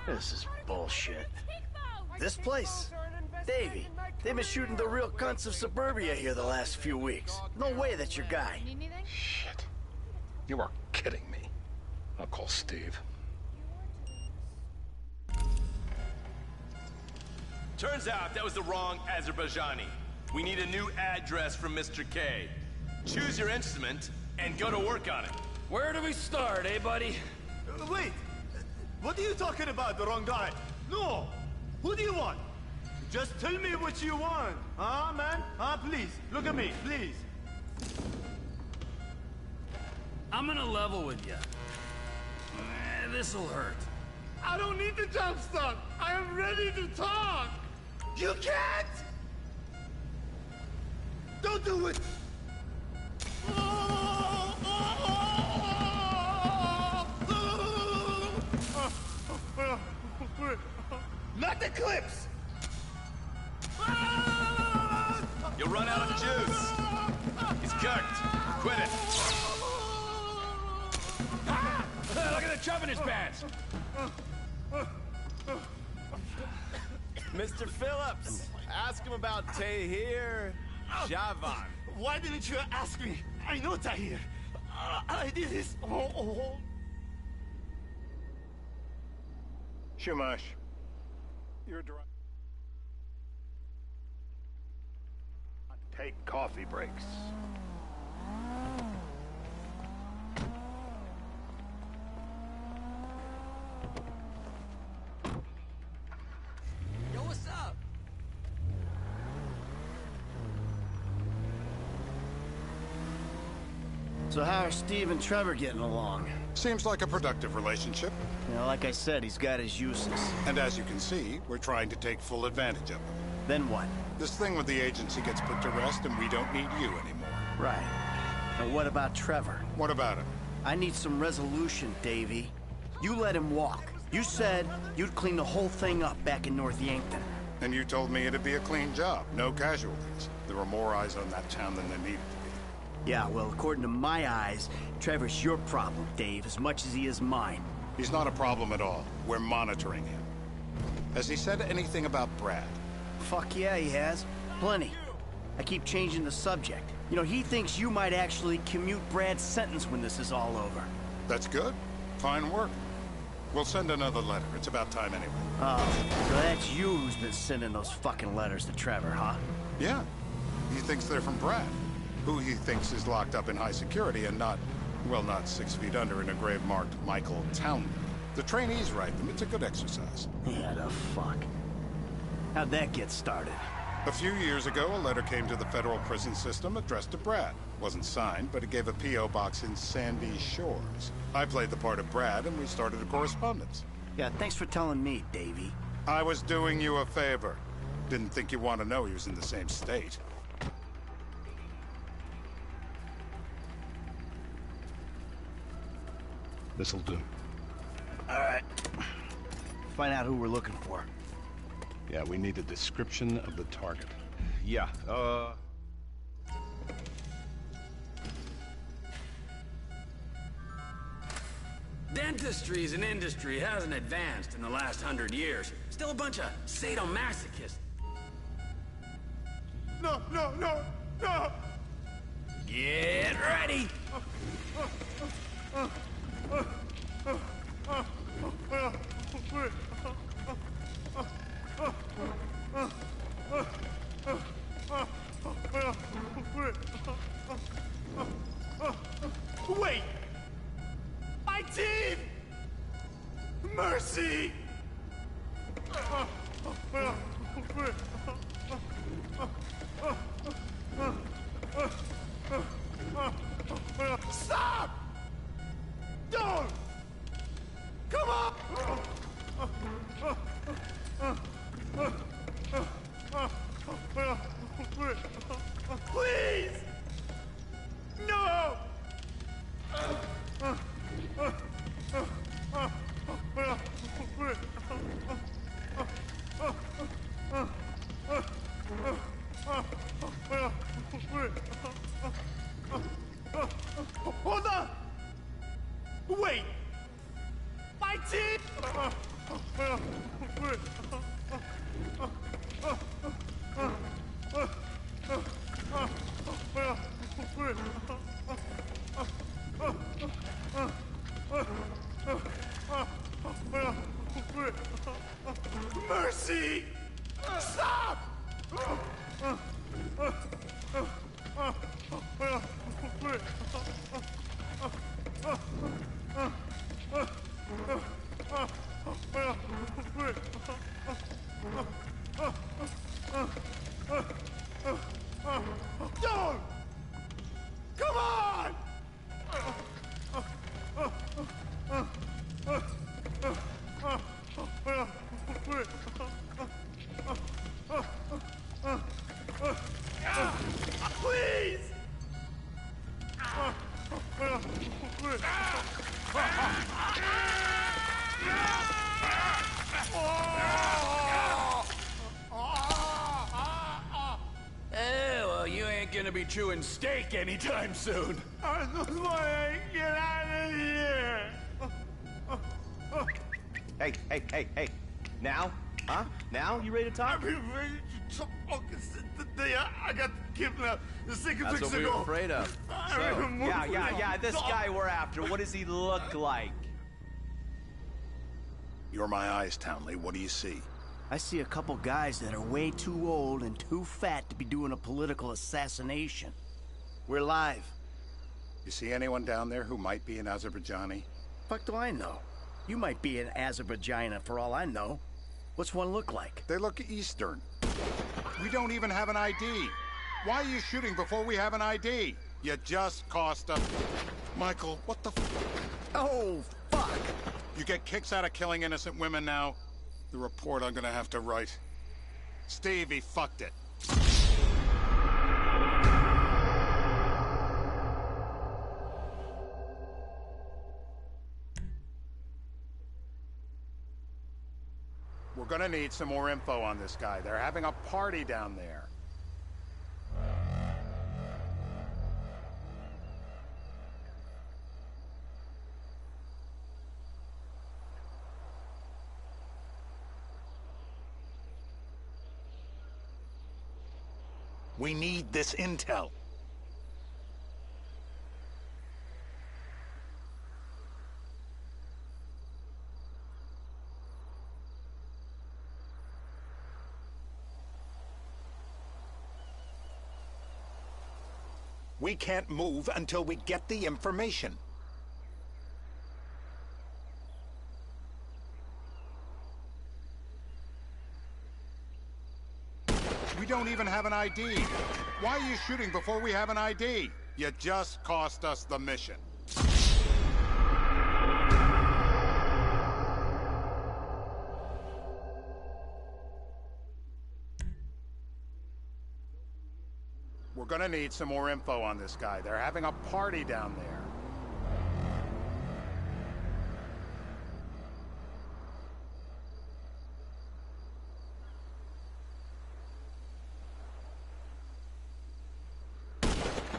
This is bullshit. This place? Davey, they've been shooting the real cunts of suburbia here the last few weeks. No way that's your guy. Shit. You are kidding me. I'll call Steve. Turns out that was the wrong Azerbaijani. We need a new address from Mr. K. Choose your instrument and go to work on it. Where do we start, eh, buddy? Wait! What are you talking about, the wrong guy? No! Who do you want? Just tell me what you want. Huh, man? Huh, please. Look at me, please. I'm gonna level with you. This'll hurt. I don't need the jump start. I am ready to talk. You can't! Don't do it! Not the clips! You'll run out of juice. He's cooked. Quit it. Look at the chub in his pants. Mr. Phillips, ask him about Tahir Javan. Why didn't you ask me? I know Tahir. I did this. Shumash, you're dry. Take coffee breaks. Yo, what's up? So how are Steve and Trevor getting along? Seems like a productive relationship. You know, like I said, he's got his uses. And as you can see, we're trying to take full advantage of them. Then what? This thing with the agency gets put to rest and we don't need you anymore. Right. And what about Trevor? What about him? I need some resolution, Davey. You let him walk. You said you'd clean the whole thing up back in North Yankton. And you told me it'd be a clean job, no casualties. There were more eyes on that town than there needed to be. Yeah, well, according to my eyes, Trevor's your problem, Dave, as much as he is mine. He's not a problem at all. We're monitoring him. Has he said anything about Brad? Fuck yeah, he has. Plenty. I keep changing the subject. You know, he thinks you might actually commute Brad's sentence when this is all over. That's good. Fine work. We'll send another letter. It's about time anyway. Oh, so that's you who's been sending those fucking letters to Trevor, huh? Yeah. He thinks they're from Brad, who he thinks is locked up in high security and not, well, not 6 feet under in a grave marked Michael Townley. The trainees write them. It's a good exercise. Yeah, the fuck. How'd that get started? A few years ago, a letter came to the federal prison system addressed to Brad. Wasn't signed, but it gave a P.O. box in Sandy Shores. I played the part of Brad, and we started a correspondence. Yeah, thanks for telling me, Davey. I was doing you a favor. Didn't think you want to know he was in the same state. This'll do. All right. Find out who we're looking for. Yeah, we need a description of the target. Yeah, Dentistry as an industry hasn't advanced in the last 100 years. Still a bunch of sadomasochists. No, no, no, no! Get ready! Wait! My teeth! Mercy! Stop! Don't! Come on! Please! No! Hold on! Wait! My teeth! Mercy! Stop! Don't! Come on! Please! Well, you ain't gonna be chewing steak anytime soon. I just want to get out of here! Hey. Now? Huh? Now? You ready to talk? I've been ready to talk since the day I got kidnapped 6 That's weeks what we ago. were afraid of. So, yeah, this guy we're after, what does he look like? You're my eyes, Townley. What do you see? I see a couple guys that are way too old and too fat to be doing a political assassination. We're live. You see anyone down there who might be an Azerbaijani? Fuck do I know? You might be an Azerbaijani for all I know. What's one look like? They look Eastern. We don't even have an ID. Why are you shooting before we have an ID? You just cost us... Michael, what the Oh, fuck! You get kicks out of killing innocent women now? The report I'm gonna have to write. Steve, he fucked it. We're gonna need some more info on this guy. They're having a party down there. We need this intel. We can't move until we get the information. We don't even have an ID. Why are you shooting before we have an ID? You just cost us the mission. We're gonna need some more info on this guy. They're having a party down there.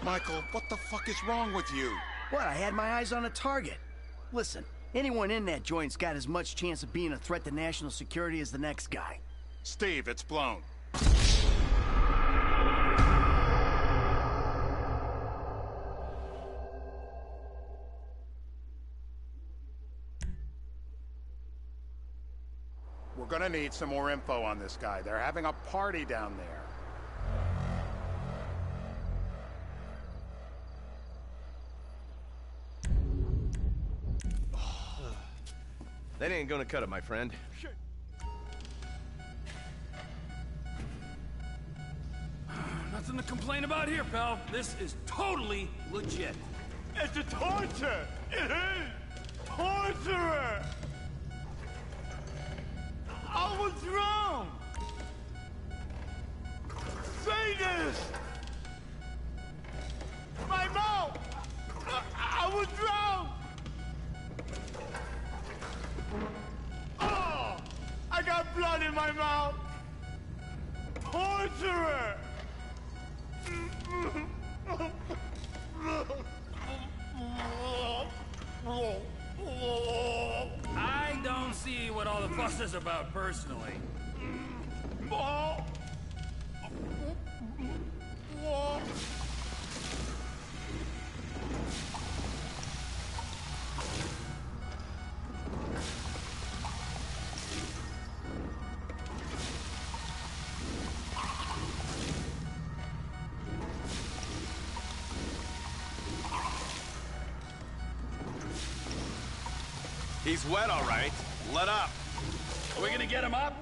Michael, what the fuck is wrong with you? What, I had my eyes on a target. Listen, anyone in that joint's got as much chance of being a threat to national security as the next guy. Steve, it's blown. We're gonna need some more info on this guy. They're having a party down there. That ain't gonna cut it, my friend. Nothing to complain about here, pal. This is totally legit. It's a torture! It is! Torture! I was wrong! Say this! My mouth! I was wrong! Oh! I got blood in my mouth! Torturer! I don't see what all the fuss is about personally. He's wet, all right. Let up. Are we gonna get him up?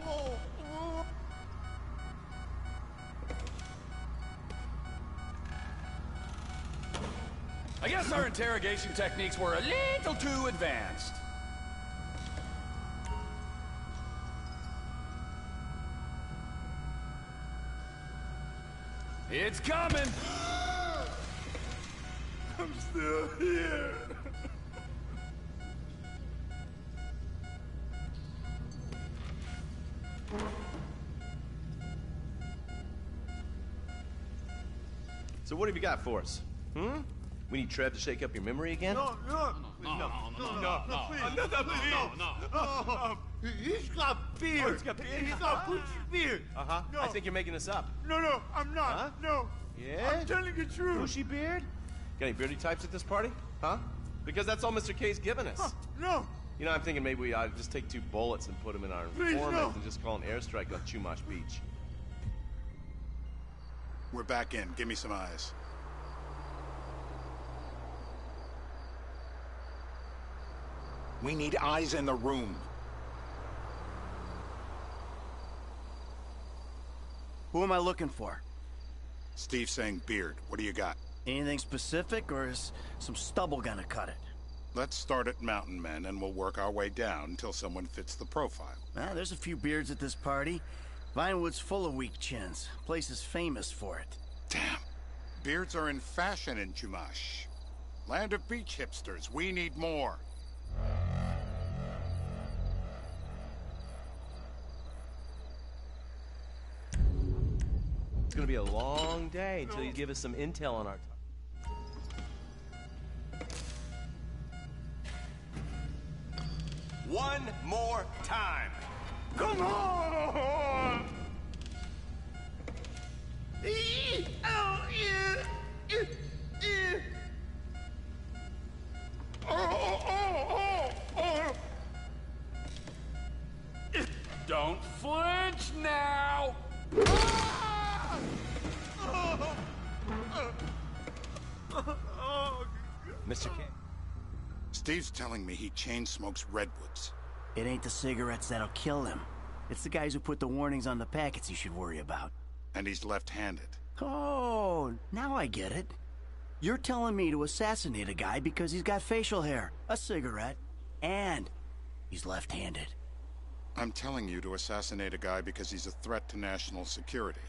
I guess our interrogation techniques were a little too advanced. It's coming! I'm still here. So what have you got for us? Hmm? We need Trev to shake up your memory again? No, he's got beard. Oh, he's got beard? He's got Gucci beard. Uh-huh. No. I think you're making this up. No, I'm not. Huh? No. Yeah? I'm telling the truth. Bushy beard? Got any beardy types at this party? Huh? Because that's all Mr. K's given us. No. You know, I'm thinking maybe we ought to just take 2 bullets and put them in our Please, informant no. and just call an airstrike on Chumash Beach. We're back in. Give me some eyes. We need eyes in the room. Who am I looking for? Steve's saying beard. What do you got? Anything specific, or is some stubble gonna cut it? Let's start at Mountain Men, and we'll work our way down until someone fits the profile. There's a few beards at this party. Vinewood's full of weak chins. Place is famous for it. Damn. Beards are in fashion in Chumash. Land of beach hipsters. We need more. It's gonna be a long day until you give us some intel on our... One more time. Come on! Don't flinch now! Mr. K. Steve's telling me he chain smokes redwoods. It ain't the cigarettes that'll kill him. It's the guys who put the warnings on the packets you should worry about. And he's left-handed. Oh, now I get it. You're telling me to assassinate a guy because he's got facial hair, a cigarette, and he's left-handed. I'm telling you to assassinate a guy because he's a threat to national security.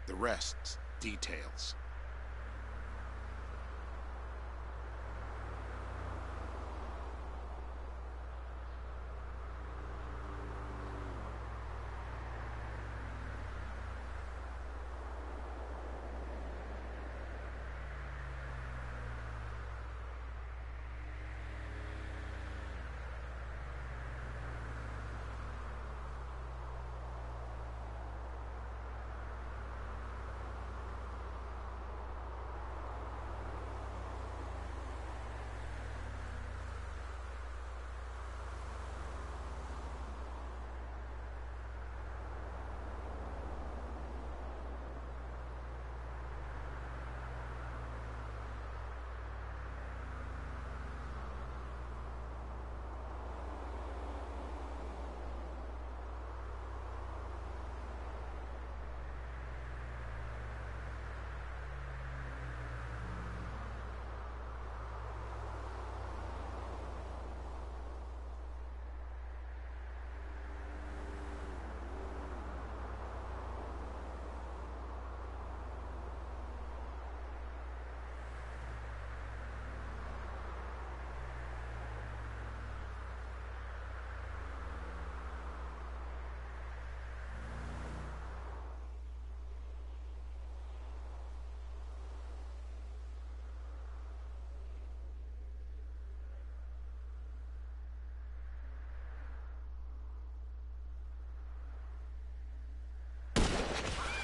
The rest's details.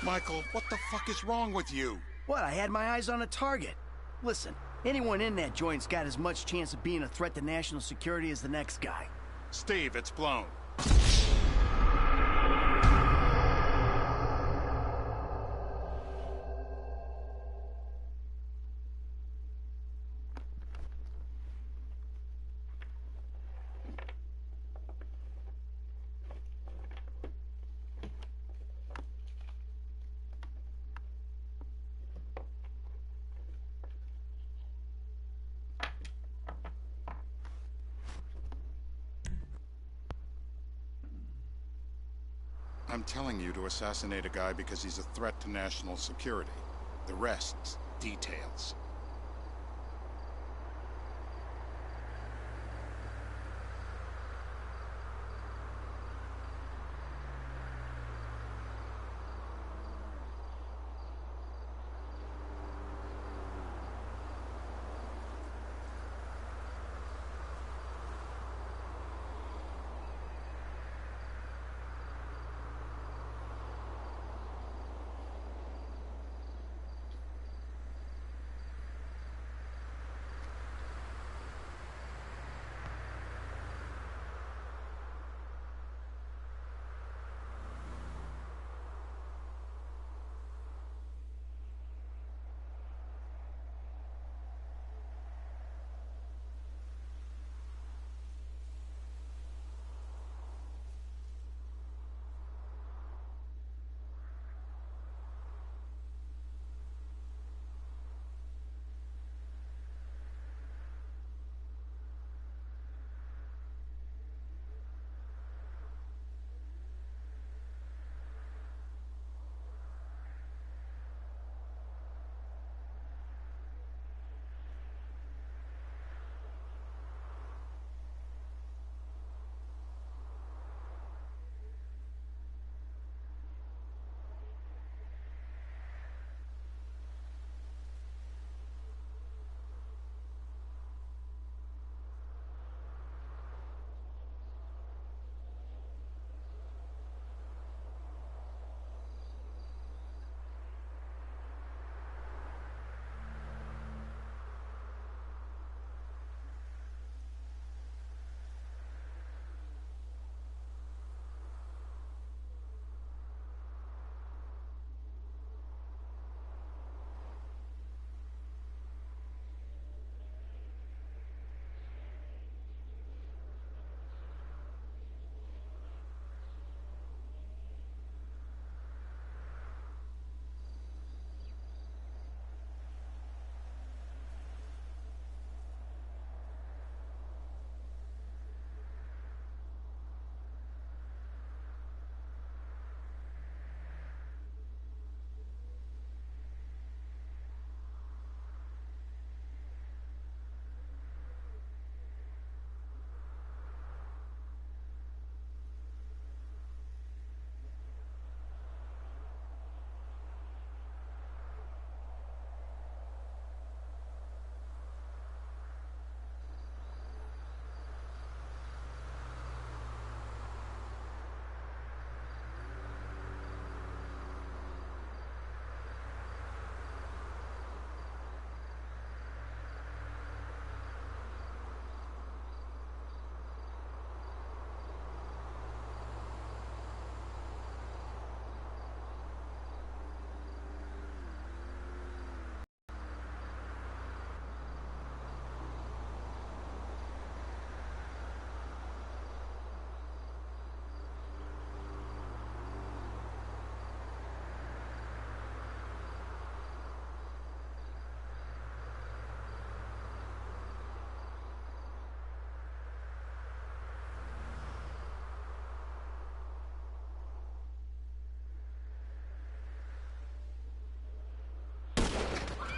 Michael, what the fuck is wrong with you? What? I had my eyes on a target. Listen, anyone in that joint's got as much chance of being a threat to national security as the next guy. Steve, it's blown. I'm telling you to assassinate a guy because he's a threat to national security. The rest's details.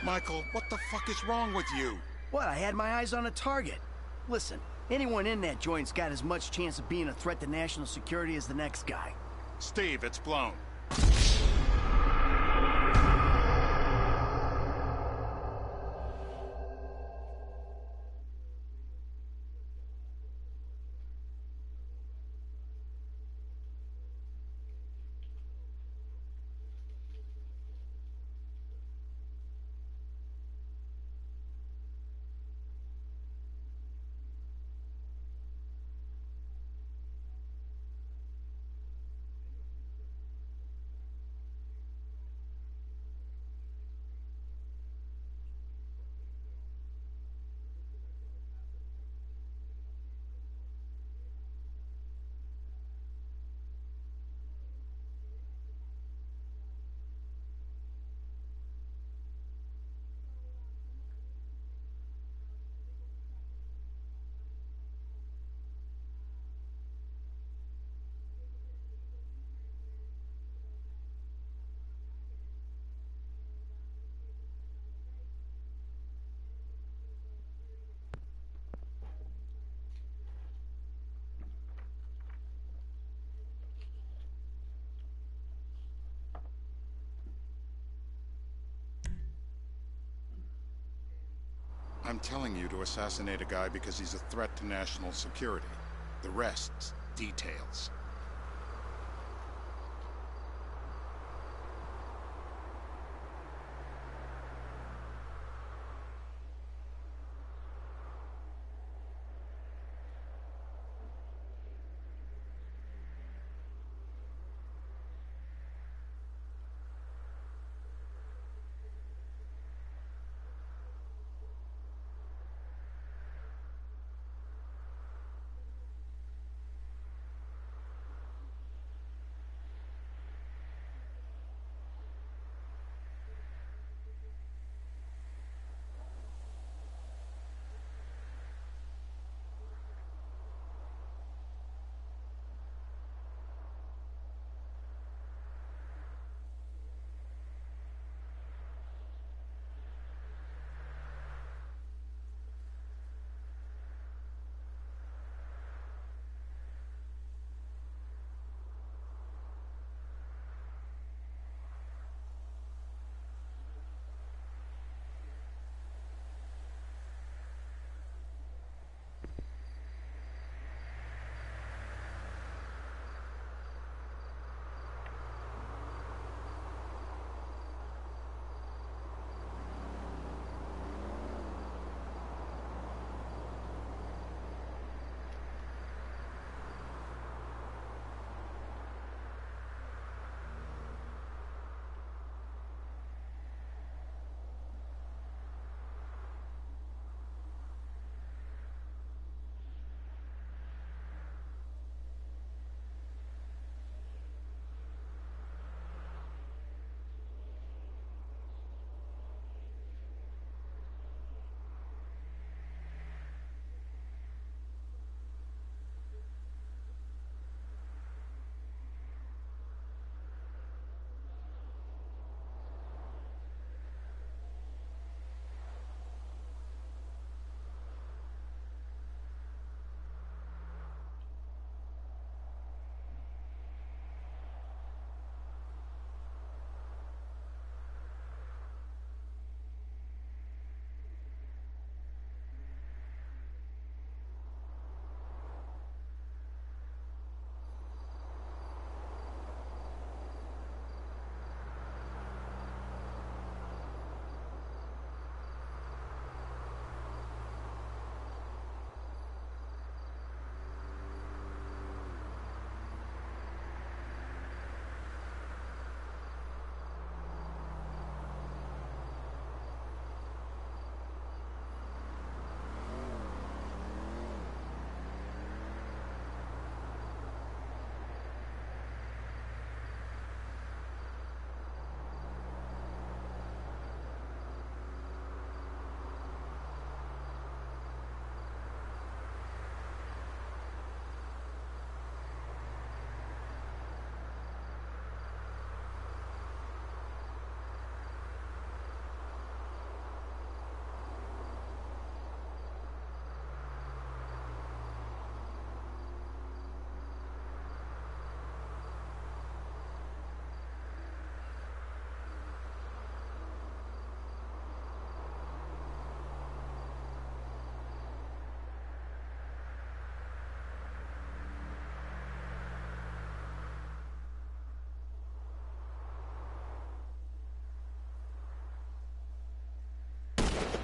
Michael, what the fuck is wrong with you? What? I had my eyes on a target. Listen, anyone in that joint's got as much chance of being a threat to national security as the next guy. Steve, it's blown. I'm telling you to assassinate a guy because he's a threat to national security. The rest, details.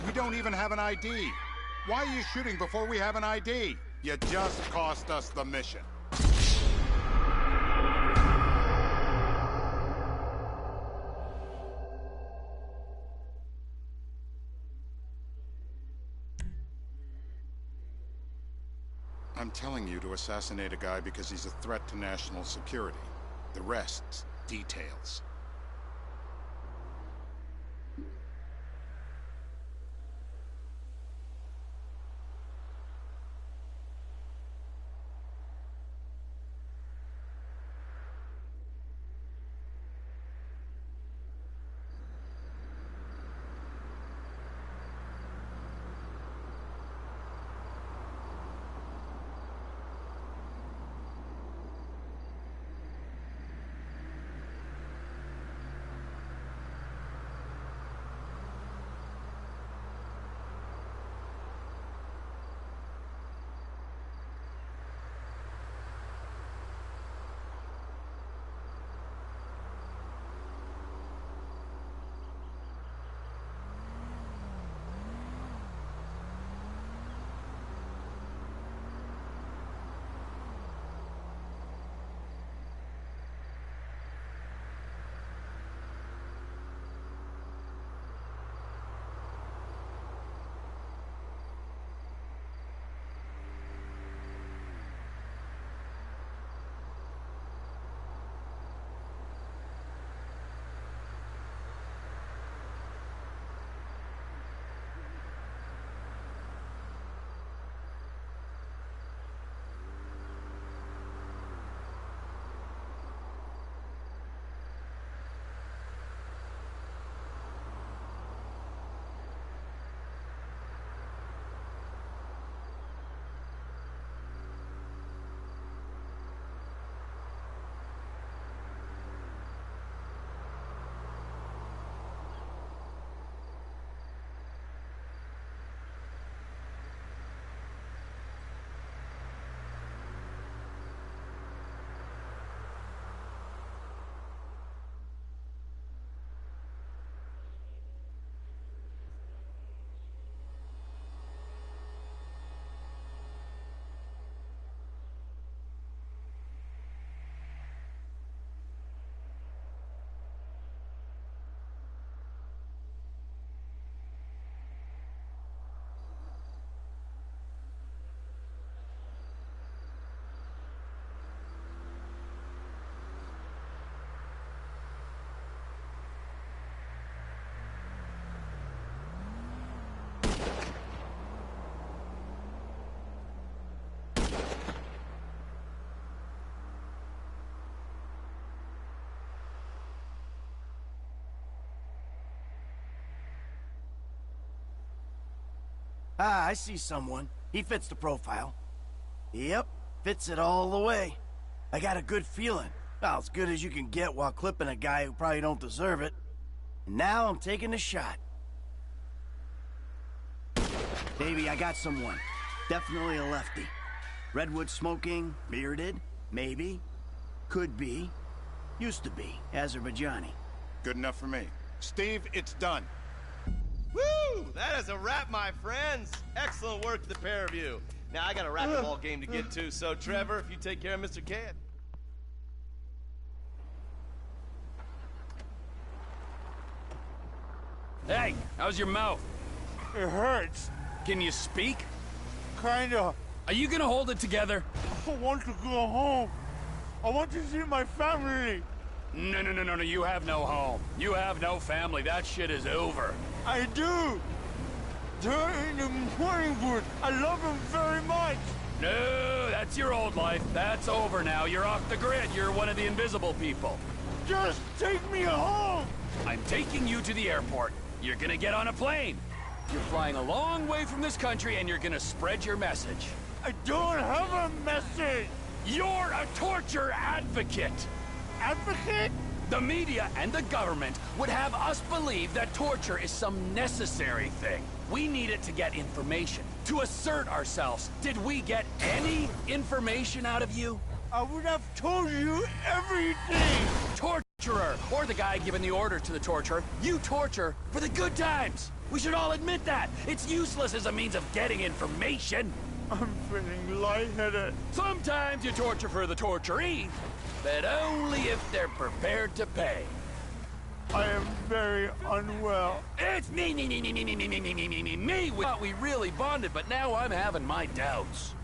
We don't even have an ID. Why are you shooting before we have an ID? You just cost us the mission. I'm telling you to assassinate a guy because he's a threat to national security. The rest, details. Ah, I see someone. He fits the profile. Yep, fits it all the way. I got a good feeling. Well, as good as you can get while clipping a guy who probably don't deserve it. And now I'm taking the shot. Baby, I got someone. Definitely a lefty. Redwood smoking, bearded, maybe. Could be. Used to be. Azerbaijani. Good enough for me. Steve, it's done. Woo! That is a wrap, my friends. Excellent work, the pair of you. Now, I got a racquetball game to get to, so Trevor, if you take care of Mr. K. Hey, how's your mouth? It hurts. Can you speak? Kinda. Are you gonna hold it together? I want to go home. I want to see my family. No, you have no home. You have no family. That shit is over. I do. They're in the morning wood. I love them very much. No, that's your old life. That's over now. You're off the grid. You're one of the invisible people. Just take me home. I'm taking you to the airport. You're gonna get on a plane. You're flying a long way from this country and you're gonna spread your message. I don't have a message. You're a torture advocate. Advocate? The media and the government would have us believe that torture is some necessary thing. We need it to get information, to assert ourselves. Did we get any information out of you? I would have told you everything. Torturer, or the guy giving the order to the torturer. You torture for the good times. We should all admit that. It's useless as a means of getting information. I'm feeling lightheaded. Sometimes you torture for the torturee, but only if they're prepared to pay. I am very unwell. It's me. We thought we really bonded, but now I'm having my doubts.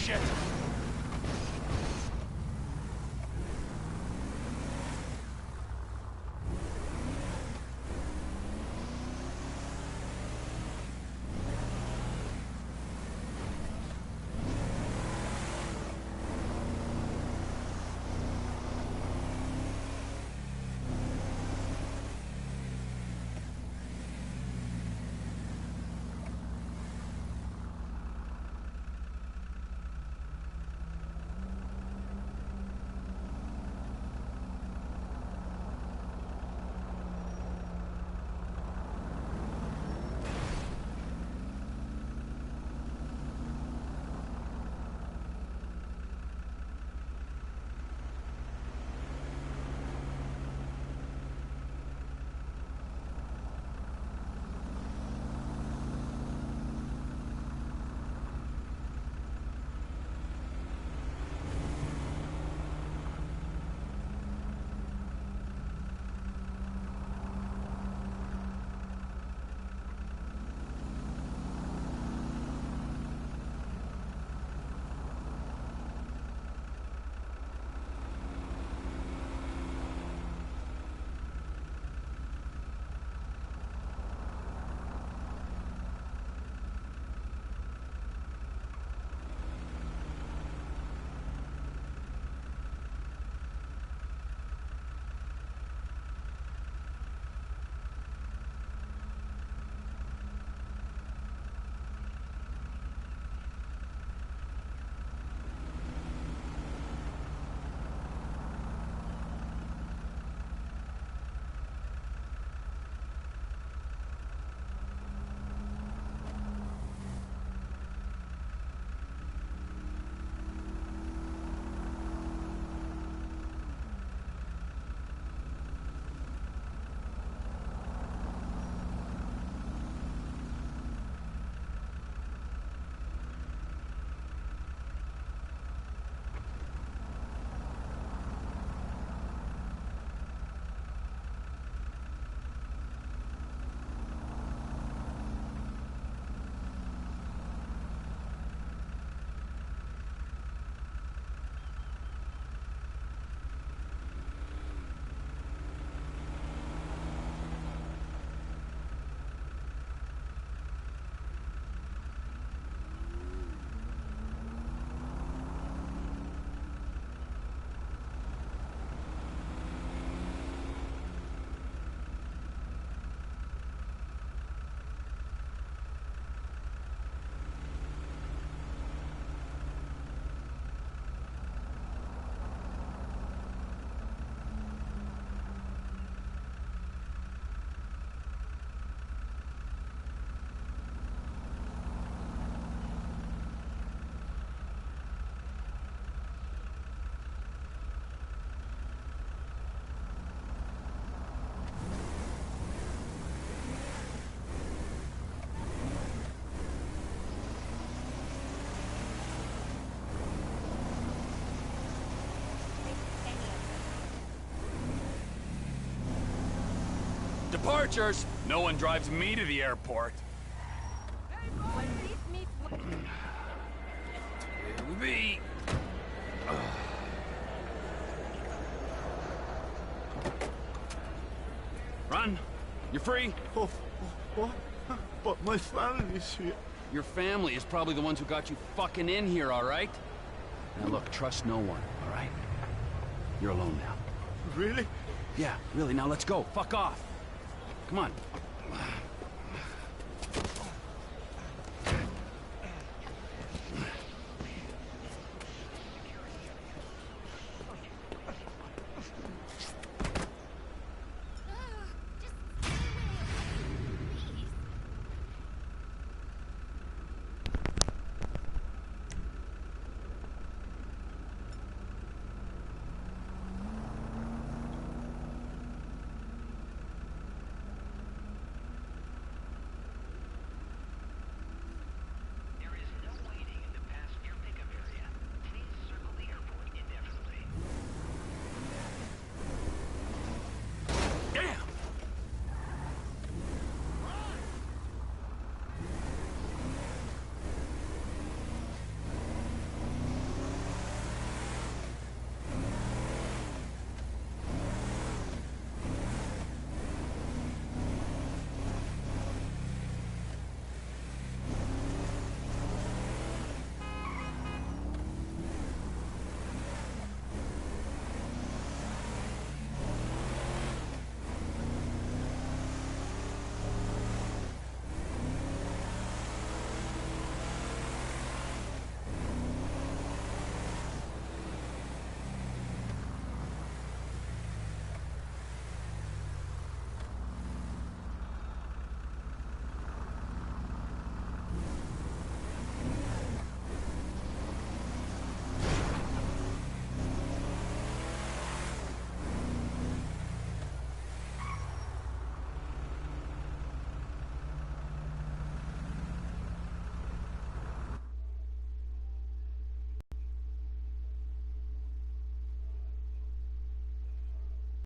shit! Departures! No one drives me to the airport. It'll be... Run! You're free! Oh, what? But my family's here. Your family is probably the ones who got you fucking in here, all right? Now look, trust no one, all right? You're alone now. Really? Yeah, really. Now let's go. Fuck off. Come on.